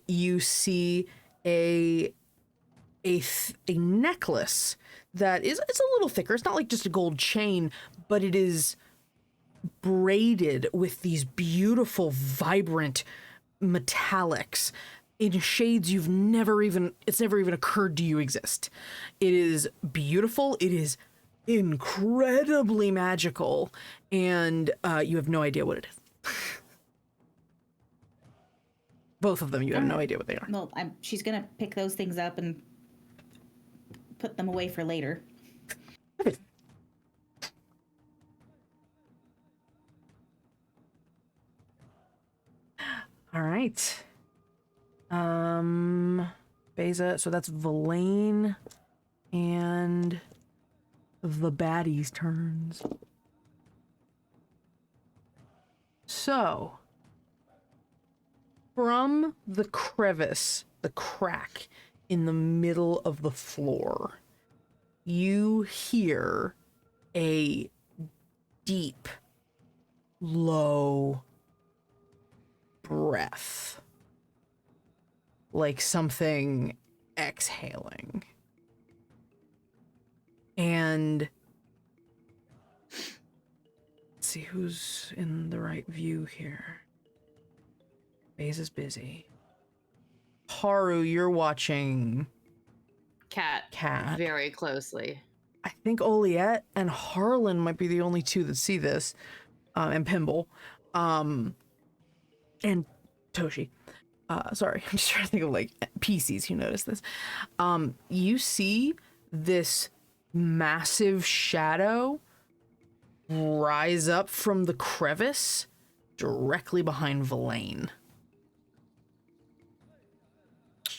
A: you see a necklace that it's a little thicker. It's not like just a gold chain, but it is braided with these beautiful, vibrant metallics in shades it's never even occurred to you exist. It is beautiful. It is incredibly magical, and you have no idea what it is. Both of them, you have no idea what they are.
E: Well, she's gonna pick those things up and put them away for later.
A: All right. Beza, so that's Verlaine and the baddies' turns. So, from the crevice, the crack in the middle of the floor, you hear a deep, low breath, like something exhaling. And let's see who's in the right view here. Baze is busy. Haru, you're watching Cat
B: very closely.
A: I think Oliette and Harlan might be the only two that see this, and Pimble, and Toshi. Sorry, I'm just trying to think of like PCs who notice this. You see this massive shadow rise up from the crevice directly behind Verlaine.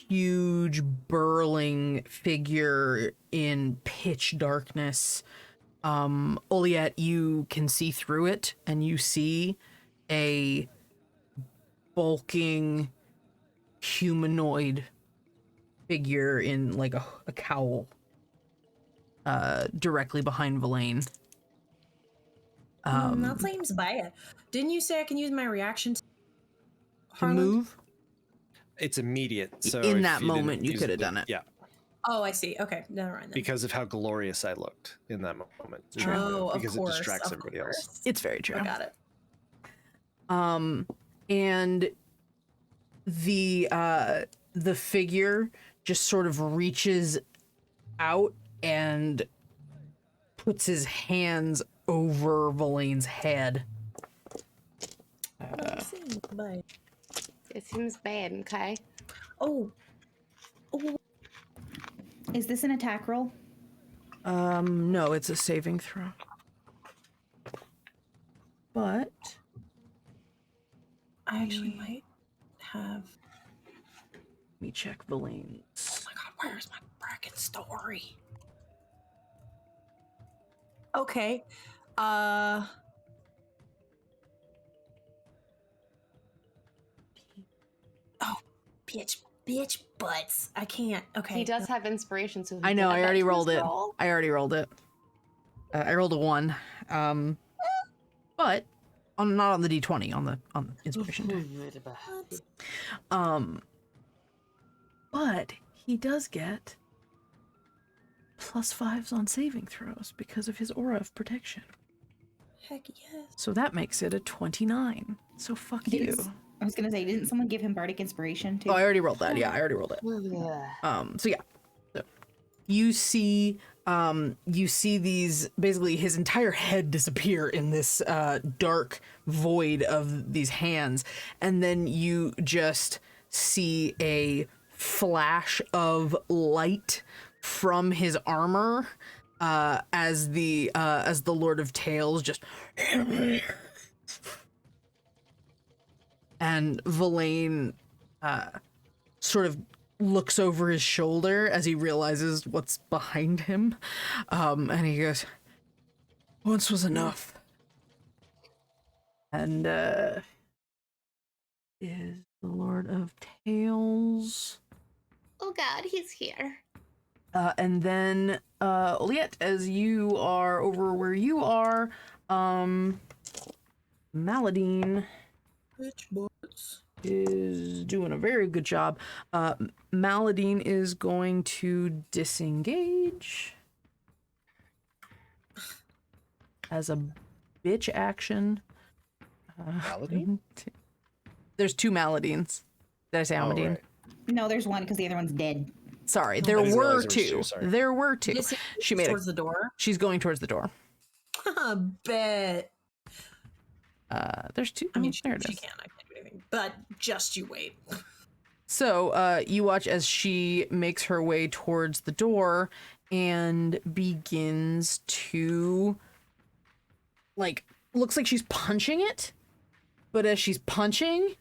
A: Huge burling figure in pitch darkness. Oliette, you can see through it, and you see a bulking humanoid figure in like a cowl directly behind Verlaine.
D: That seems bad. Didn't you say I can use my reaction to
A: move?
C: It's immediate. So
A: in
C: if
A: that
C: you didn't
A: moment, you
C: use
A: could have done it.
C: Yeah.
D: Oh, I see. Okay, never mind then.
C: Because of how glorious I looked in that moment.
D: Oh,
C: because
D: of course,
C: it distracts
D: of
C: everybody
D: course.
C: else.
A: It's very true.
D: I got it.
A: And the figure just sort of reaches out and puts his hands over Verlaine's head.
D: Bye.
B: It seems bad, okay?
D: Oh.
E: Is this an attack roll?
A: No, it's a saving throw. But
D: I actually might have.
A: let me check Verlaine's.
D: Oh my god, where's my bracket story? Okay. Oh, bitch butts. I can't. Okay.
B: He does have inspiration, so he
A: I know,
B: can
A: I
B: add that
A: already
B: to his
A: rolled it.
B: roll.
A: I already rolled it. I rolled a 1. But not on the D20, on the inspiration die. But he does get +5s on saving throws because of his aura of protection.
D: Heck yes.
A: So that makes it a 29. So fuck you.
E: I was gonna say, didn't someone give him bardic inspiration too?
A: Oh, I already rolled that. Yeah, I already rolled it. So yeah. So you see these, basically his entire head disappear in this dark void of these hands, and then you just see a flash of light from his armor as the Lord of Tales just and Verlaine sort of looks over his shoulder as he realizes what's behind him, and he goes, "Once was enough." And is the Lord of Tales?
B: Oh god, he's here.
A: And then, Liet, as you are over where you are, Maladine
D: Bitch butts.
A: is doing a very good job. Maladine is going to disengage as a bitch action.
C: Paladin?
A: There's 2 Maladines. Did I say
C: Oh,
A: Amadine?
C: right.
E: No, there's one because the other one's dead.
A: Sorry,
D: I
A: there
C: didn't
A: were
C: realize there was
A: 2.
C: two, sorry.
A: There were 2.
D: Disengage
A: She made
D: towards the door.
A: She's going towards the door.
D: Bet.
A: There's 2.
D: I mean,
A: there it
D: she
A: is.
D: can. I can't do anything. But just you wait.
A: So, you watch as she makes her way towards the door and begins to, like, looks like she's punching it, but as she's punching,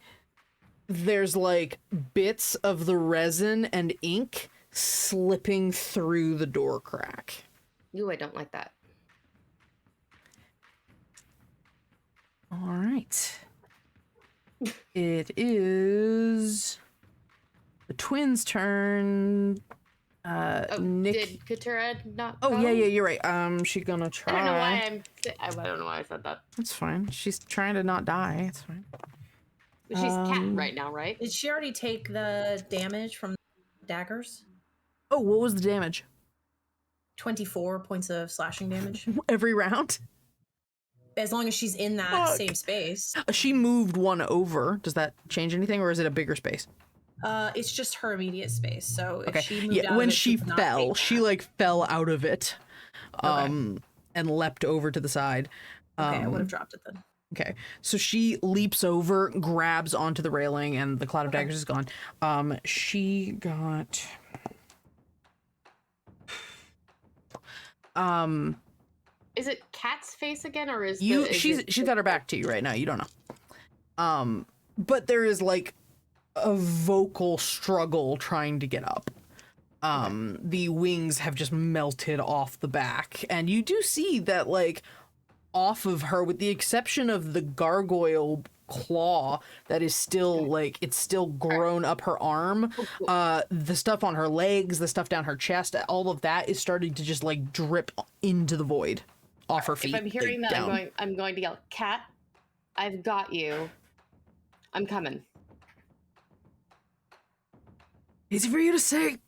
A: there's, like, bits of the resin and ink slipping through the door crack.
B: Ooh, I don't like that.
A: All right. It is the twins' turn.
B: Oh,
A: Nick.
B: did Katura not
A: Oh
B: go?
A: yeah, you're right. She's gonna try.
B: I don't know why I don't know why I said that.
A: It's fine. She's trying to not die. It's fine.
B: But she's cat right now, right?
D: Did she already take the damage from daggers?
A: Oh, what was the damage?
D: 24 points of slashing damage.
A: Every round?
D: As long as she's in that
A: Fuck.
D: same space.
A: She moved one over. Does that change anything, or is it a bigger space?
D: It's just her immediate space. So if
A: Okay.
D: she moved
A: Yeah,
D: out
A: when
D: of it,
A: she
D: would not
A: fell,
D: take
A: she
D: that.
A: like fell out of it, and leapt over to the side.
D: Okay, I would have dropped it then.
A: Okay, so she leaps over, grabs onto the railing, and the cloud of daggers is gone. She got.
B: Is it Cat's face again, or is
A: You
B: the, is
A: she's
B: it-
A: she's got her back to you right now. You don't know. But there is like a vocal struggle trying to get up. The wings have just melted off the back, and you do see that like off of her, with the exception of the gargoyle claw that is still like it's still grown up her arm, the stuff on her legs, the stuff down her chest, all of that is starting to just like drip into the void off her feet.
B: If I'm hearing
A: like,
B: that,
A: down.
B: I'm going to yell, "Cat, I've got you. I'm coming."
A: Easy for you to say.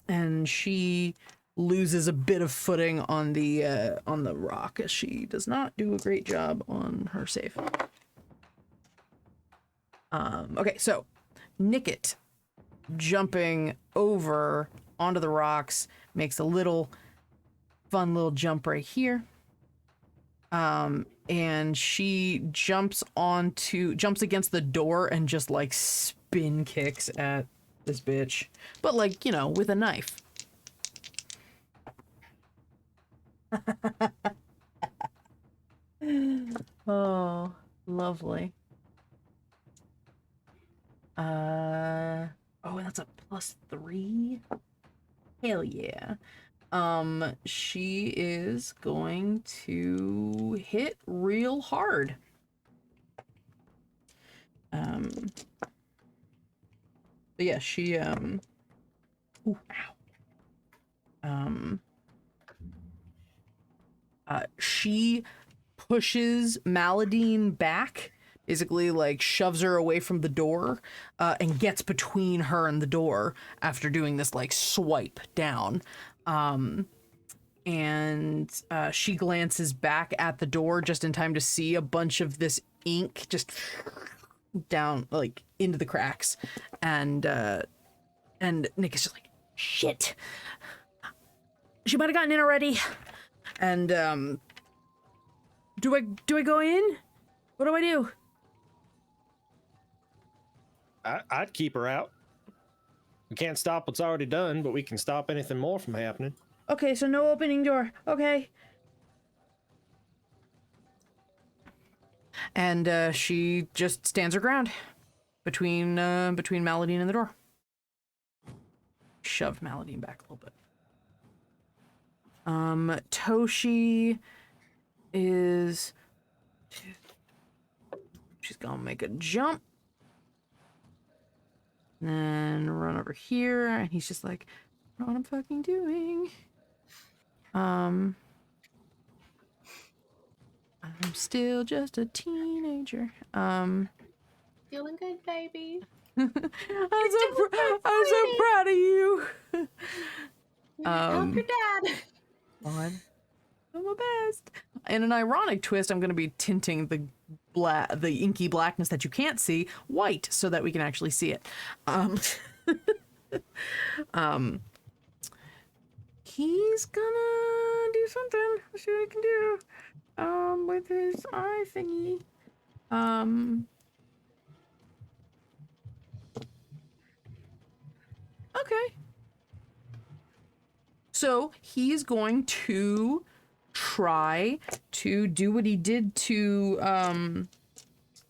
A: And she loses a bit of footing on the rock, as she does not do a great job on her save. Okay, so Nickit jumping over onto the rocks makes a little fun little jump right here. And she jumps against the door and just like spin kicks at this bitch, but like, you know, with a knife. Oh, lovely. Oh, that's a +3. Hell yeah. She is going to hit real hard. But yeah, she, ooh, ow. She pushes Maladine back, basically like shoves her away from the door, and gets between her and the door after doing this like swipe down. And she glances back at the door just in time to see a bunch of this ink just down like into the cracks, and Nick is just like, shit, she might have gotten in already. And do I go in? What do I do?
C: I'd keep her out. We can't stop what's already done, but we can stop anything more from happening.
A: Okay, so no opening door. Okay. And she just stands her ground between Maladine and the door. Shove Maladine back a little bit. Toshi is... She's gonna make a jump. And then run over here, and he's just like, I don't know what I'm fucking doing. I'm still just a teenager.
B: Feeling good, baby.
A: I'm so proud of you.
B: Help your dad.
A: I'm my best. In an ironic twist, I'm going to be tinting the inky blackness that you can't see white so that we can actually see it. He's gonna do something. Let's see what he can do. With his eye thingy. Okay. So he's going to try to do what he did to,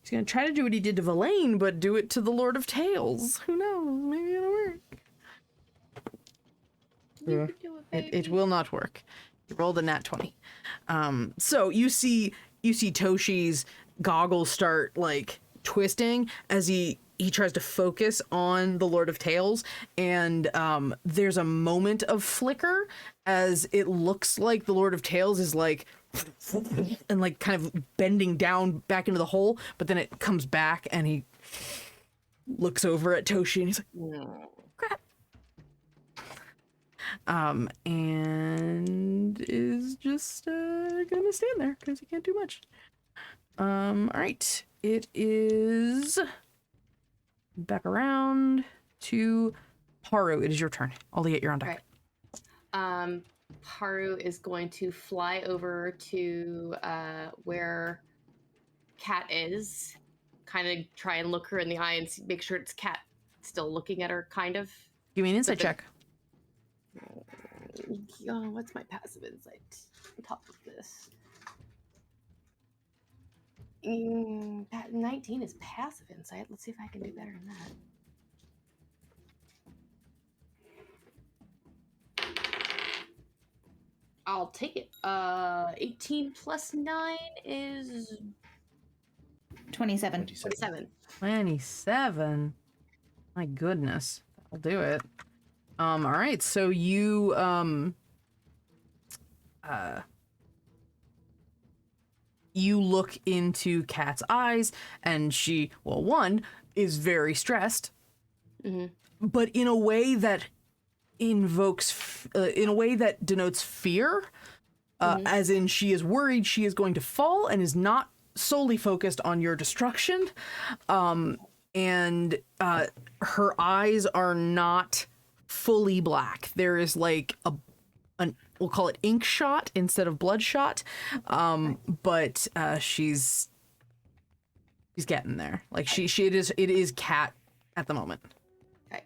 A: he's gonna try to do what he did to Verlaine, but do it to the Lord of Tales. Who knows? Maybe it'll work.
B: You can do it, baby.
A: It will not work. You rolled a nat 20. So you see Toshi's goggles start like twisting as he tries to focus on the Lord of Tales, and there's a moment of flicker as it looks like the Lord of Tales is like and like kind of bending down back into the hole, but then it comes back and he looks over at Toshi and he's like, crap. And is just gonna stand there because he can't do much. All right, it is back around to Paru. It is your turn. Ollie, you're on deck.
B: Right. Paru is going to fly over to where Cat is, kind of try and look her in the eye and make sure it's Cat still looking at her, kind of.
A: Give me an insight check.
B: Oh, what's my passive insight on top of this? 19 is passive insight. Let's see if I can do better than that. I'll take it. 18 plus 9 is
E: 27.
B: 27.
A: 27. My goodness. That'll do it. All right. So you you look into Kat's eyes, and she, well, one, is very stressed, but in a way that invokes, in a way that denotes fear, as in she is worried she is going to fall and is not solely focused on your destruction. And her eyes are not fully black. There is like we'll call it ink shot instead of bloodshot. But she's getting there. Like it is Cat at the moment.
B: Okay.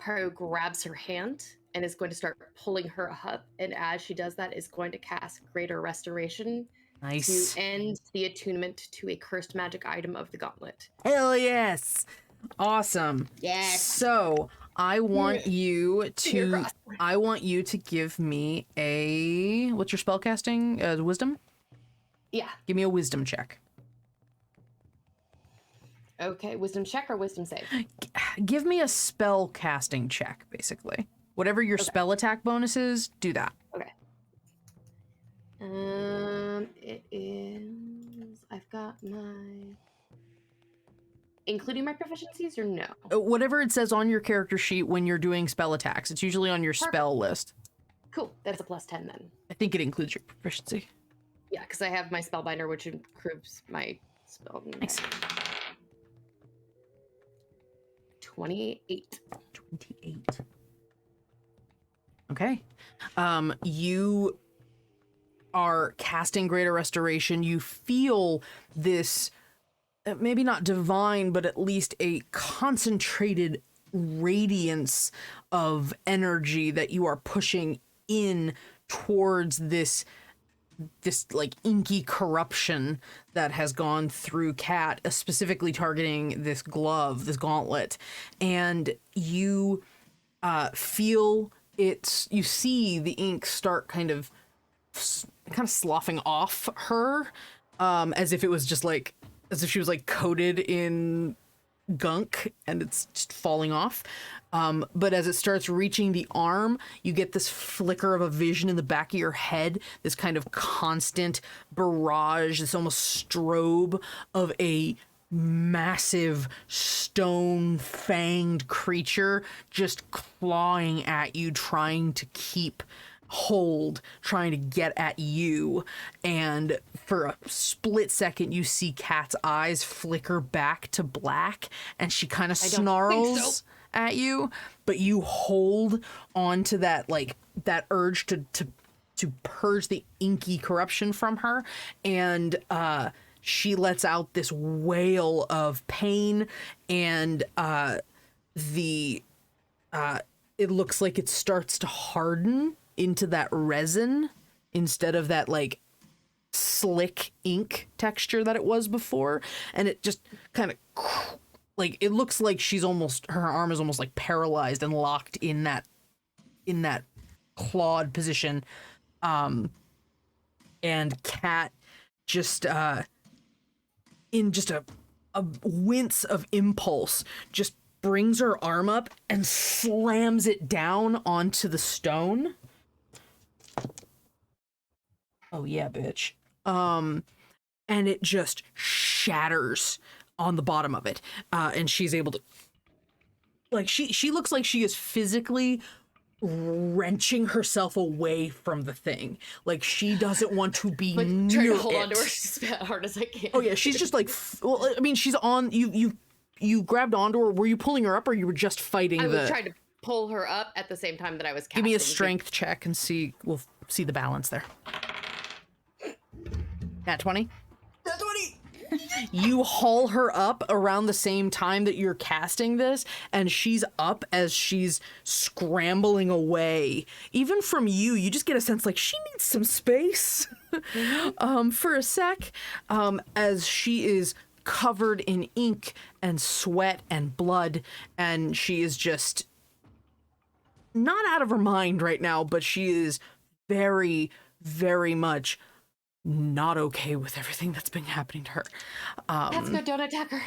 B: Paru grabs her hand and is going to start pulling her up, and as she does that, is going to cast Greater Restoration
A: Nice.
B: to end the attunement to a cursed magic item of the gauntlet.
A: Hell yes. Awesome.
E: Yes.
A: So I want you to give me a, what's your spellcasting? Wisdom?
B: Yeah.
A: Give me a wisdom check.
B: Okay, wisdom check or wisdom save?
A: Give me a spell casting check, basically. Whatever your spell attack bonus is, do that.
B: Okay. It is. I've got my. Including my proficiencies or no?
A: Whatever it says on your character sheet when you're doing spell attacks. It's usually on your spell list.
B: Cool. That's a plus 10 then.
A: I think it includes your proficiency.
B: Yeah, because I have my spellbinder, which improves my spell.
A: Nice.
B: 28.
A: 28. Okay. You are casting Greater Restoration. You feel this, maybe not divine, but at least a concentrated radiance of energy that you are pushing in towards this like inky corruption that has gone through Cat, specifically targeting this glove, this gauntlet. And you feel it's, you see the ink start kind of sloughing off her, as if it was just like, as if she was like coated in gunk and it's just falling off. But as it starts reaching the arm, you get this flicker of a vision in the back of your head, this kind of constant barrage, this almost strobe of a massive stone fanged creature just clawing at you, trying to keep hold, trying to get at you. And for a split second you see Kat's eyes flicker back to black and she kind of snarls at you, but you hold on to that, like that urge to purge the inky corruption from her, and she lets out this wail of pain, and it looks like it starts to harden into that resin instead of that like slick ink texture that it was before, and it just kind of like, it looks like her arm is almost like paralyzed and locked in that clawed position. And Kat just in just a wince of impulse just brings her arm up and slams it down onto the stone. Oh yeah, bitch. And it just shatters on the bottom of it. And she's able to, like, she looks like she is physically wrenching herself away from the thing. Like, she doesn't want to be
B: Like,
A: near
B: trying to hold
A: it.
B: on to her as hard as I can.
A: Oh yeah, she's just like, well, I mean, she's on, you grabbed onto her. Were you pulling her up, or you were just fighting
B: I was trying to pull her up at the same time that I was casting.
A: Give me a strength check and we'll see the balance there. Nat 20?
D: Nat 20!
A: You haul her up around the same time that you're casting this, and she's up as she's scrambling away. Even from you just get a sense like she needs some space for a sec, as she is covered in ink and sweat and blood, and she is just not out of her mind right now, but she is very, very much not okay with everything that's been happening to her.
B: Let's go, don't attack her.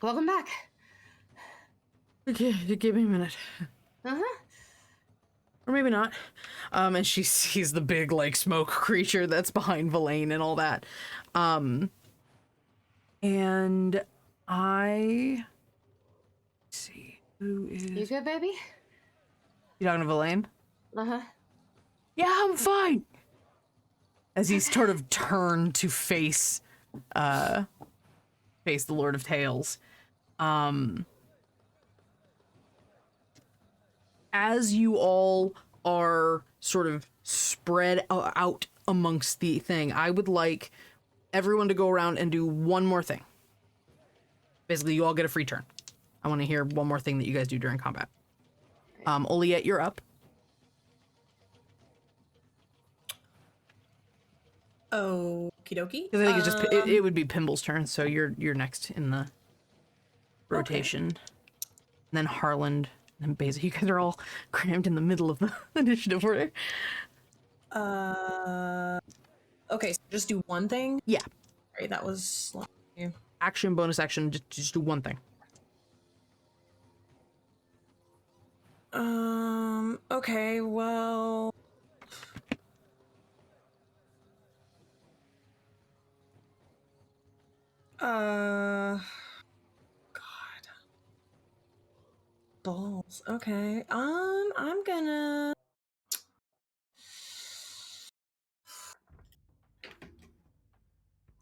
B: Welcome back.
A: Okay, give me a minute.
B: Uh-huh.
A: Or maybe not. And she sees the big, like, smoke creature that's behind Villain and all that. And I... Let's see, who is...
B: You good, baby?
A: You talking to Villain?
B: Uh-huh.
A: Yeah, I'm fine. As he's sort of turned to face the Lord of Tales. As you all are sort of spread out amongst the thing, I would like everyone to go around and do one more thing. Basically, you all get a free turn. I want to hear one more thing that you guys do during combat. Oliette, you're up.
D: Okie dokie.
A: I think it's just it would be Pimble's turn, so you're next in the rotation. Okay. And then Harland, and then Beza. You guys are all crammed in the middle of the initiative order.
D: Okay, so just do one thing?
A: Yeah.
D: Right, that was
A: action, bonus action, just do one thing.
D: Okay, well... God. Balls. Okay. I'm gonna...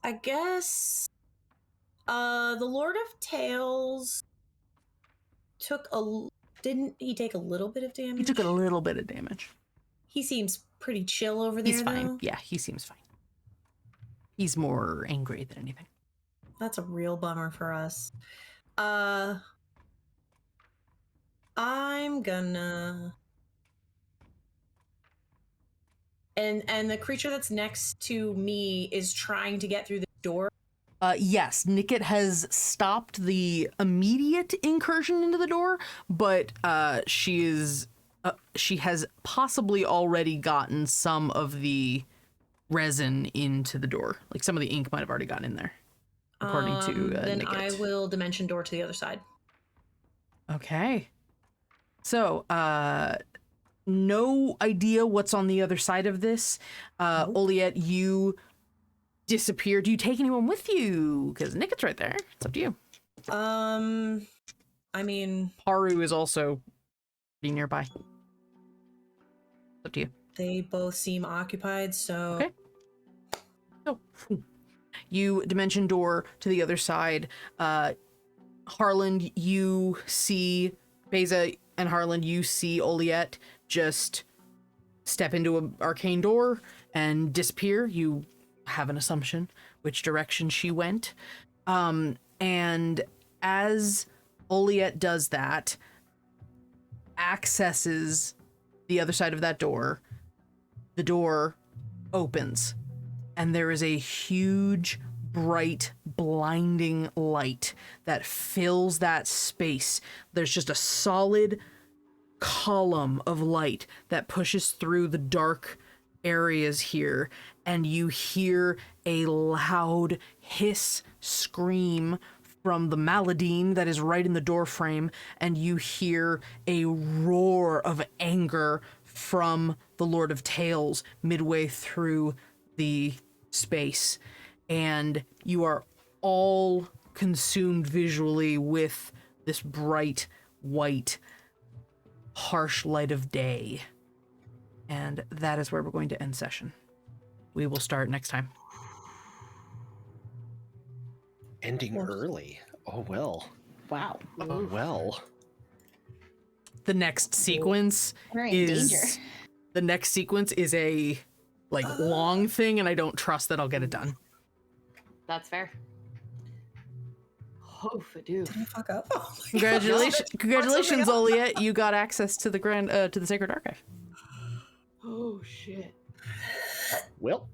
D: I guess... the Lord of Tales took a... Didn't he take a little bit of damage?
A: He took a little bit of damage.
D: He seems pretty chill over there,
A: He's fine.
D: though.
A: Yeah, he seems fine. He's more angry than anything.
D: That's a real bummer for us. I'm gonna... And the creature that's next to me is trying to get through the door.
A: Yes, Nicket has stopped the immediate incursion into the door, but she has possibly already gotten some of the resin into the door. Like, some of the ink might have already gotten in there. according to
D: Then I
A: Nicket.
D: will dimension door to the other side.
A: Okay. So, no idea what's on the other side of this.
D: Nope.
A: Oliet, you disappear. Do you take anyone with you? Because Nicket's right there. It's up to you.
D: I mean,
A: Haru is also pretty nearby. It's up to you.
D: they both seem occupied, so
A: Okay. Oh. You dimension door to the other side. Harland, you see Beza and Harland, you see Oliet just step into an arcane door and disappear. You have an assumption which direction she went. And as Oliet does that, accesses the other side of that door, the door opens, and there is a huge, bright, blinding light that fills that space. There's just a solid column of light that pushes through the dark areas here, and you hear a loud hiss scream from the Maladine that is right in the door frame, and you hear a roar of anger from the Lord of Tales midway through the space, and you are all consumed visually with this bright, white, harsh light of day. And that is where we're going to end session. We will start next time.
C: Ending early. Oh, well.
E: Wow.
C: Oh, well.
A: The next sequence
E: We're in
A: is
E: danger.
A: the next sequence is a long thing, and I don't trust that I'll get it done.
B: That's fair. Oh, Fadoo.
D: did I fuck up? Oh my
A: Congratulations,
D: God.
A: congratulations,
D: Something else.
A: Oliet! You got access to the to the Sacred Archive.
B: Oh, shit.
C: Well,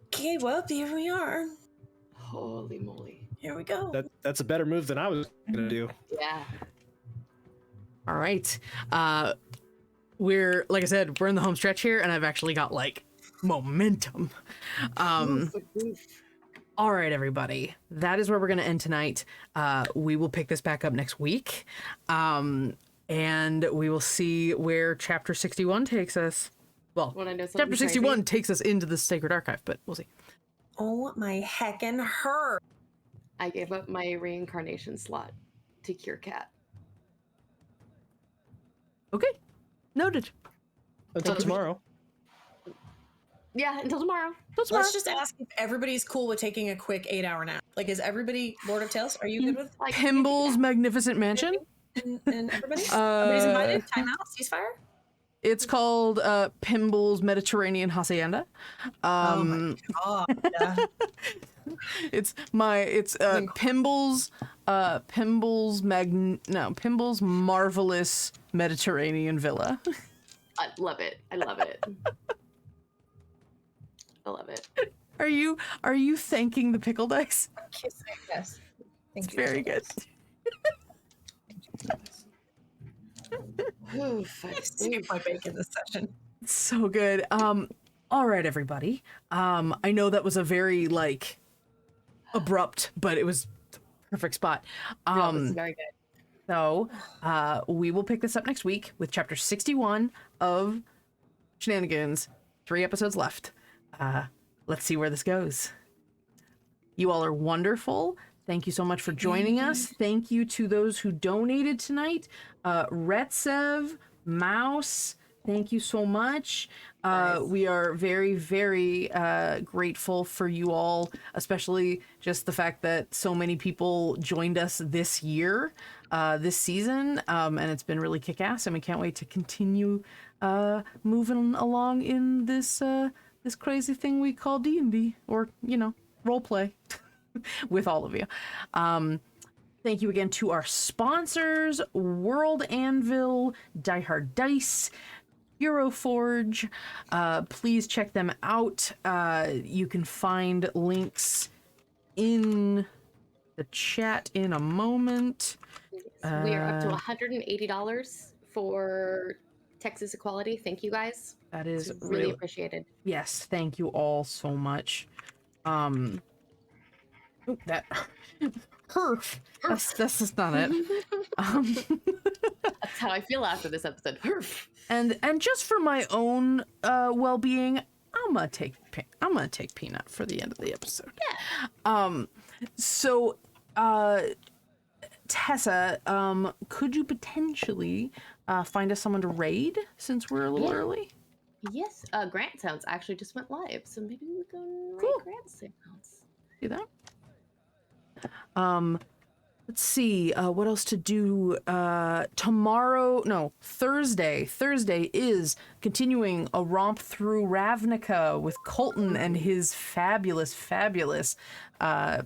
D: Okay, well, here we are.
B: Holy moly.
D: Here we go.
C: that's a better move than I was gonna do.
B: Yeah.
A: All right, we're like I said, we're in the home stretch here, and I've actually got like momentum. All right, everybody. That is where we're going to end tonight. We will pick this back up next week. And we will see where Chapter 61 takes us. Well,
B: Wanna know something
A: Chapter 61
B: crazy?
A: takes us into the Sacred Archive, but we'll see.
D: Oh my heckin' hurt.
B: I gave up my reincarnation slot to cure Cat.
A: Okay. Noted.
C: Until
B: Thank you.
C: tomorrow.
B: Yeah, until tomorrow.
D: Let's just ask if everybody's cool with taking a quick 8-hour nap. Like, is everybody Lord of Tales? Are you good with
B: Like,
A: Pimble's Magnificent Mansion.
D: and everybody? Everybody's invited? Time out? Ceasefire?
A: It's called Pimble's Mediterranean Hacienda.
D: Oh my god.
A: It's Pimble's Pimble's Marvelous Mediterranean Villa.
B: I love it. I love it. I love it.
A: Are you thanking the pickle dice?
D: Yes. Thank
A: It's
D: you.
A: very good.
B: Oof, I
D: Skip my bacon this session.
A: It's so good. All right, everybody. I know that was a very abrupt, but it was the perfect spot.
B: No, this is very good.
A: So we will pick this up next week with chapter 61 of Shenanigoons. 3 episodes left. Let's see where this goes. You all are wonderful. Thank you so much for joining us. Thank you to those who donated tonight. Retsev, Mouse, thank you so much. We are very, very grateful for you all, especially just the fact that so many people joined us this year, this season, and it's been really kick-ass, and we can't wait to continue moving along in this this crazy thing we call D&D, or, role play with all of you. Thank you again to our sponsors, World Anvil, Die Hard Dice, Euroforge. Please check them out. You can find links in the chat in a moment.
B: We are up to $180 for Texas Equality. Thank you guys.
A: That is
B: It's really appreciated.
A: Yes, thank you all so much. Oh, that herf. That's just not it.
B: That's how I feel after this episode.
A: And just for my own well-being, I'm gonna take Peanut for the end of the episode.
B: Yeah.
A: So Tessa, could you potentially find us someone to raid since we're a little early?
B: Yes. Grant Sounds actually just went live, so maybe we go and
A: Cool.
B: raid Grant Sounds.
A: See that? Let's see, what else to do? Thursday is continuing a romp through Ravnica with Colton and his fabulous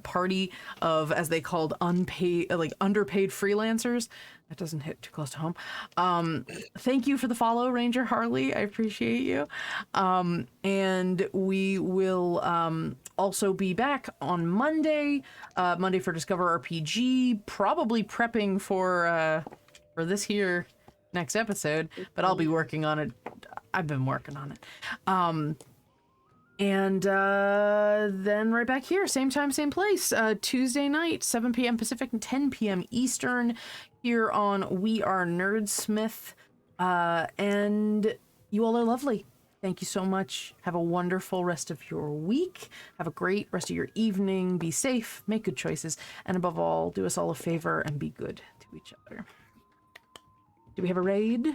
A: party of, as they called, underpaid freelancers. That doesn't hit too close to home. Thank you for the follow, Ranger Harley. I appreciate you. And we will also be back on Monday for Discover RPG, probably prepping for this here next episode, but I'll be working on it. I've been working on it. And then right back here, same time, same place, Tuesday night, 7 p.m. Pacific and 10 p.m. Eastern, here on We Are Nerdsmith. And you all are lovely. Thank you so much. Have a wonderful rest of your week. Have a great rest of your evening. Be safe, make good choices, and above all, do us all a favor and be good to each other. Do we have a raid?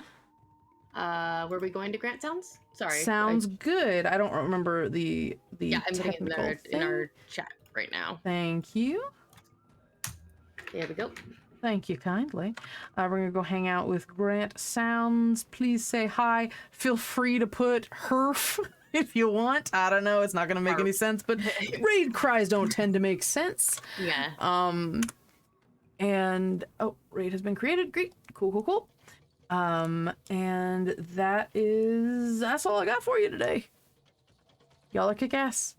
B: Were we going to Grant Sounds? Sorry.
A: Sounds good. I don't remember the
B: Yeah, I'm putting it
A: technical
B: in our chat right now.
A: Thank you.
B: There we go.
A: Thank you kindly. We're gonna go hang out with Grant Sounds. Please say hi. Feel free to put herf if you want. I don't know. It's not gonna make any sense, but raid cries don't tend to make sense.
B: Yeah.
A: And raid has been created. Great. Cool. And that's all I got for you today. Y'all are kick ass.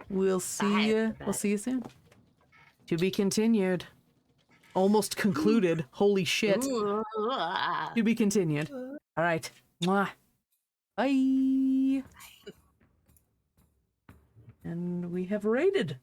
A: We'll see you. We'll see you soon. To be continued. Almost concluded. Holy shit.
B: Ooh.
A: To be continued. All right. Mwah. Bye. And we have raided.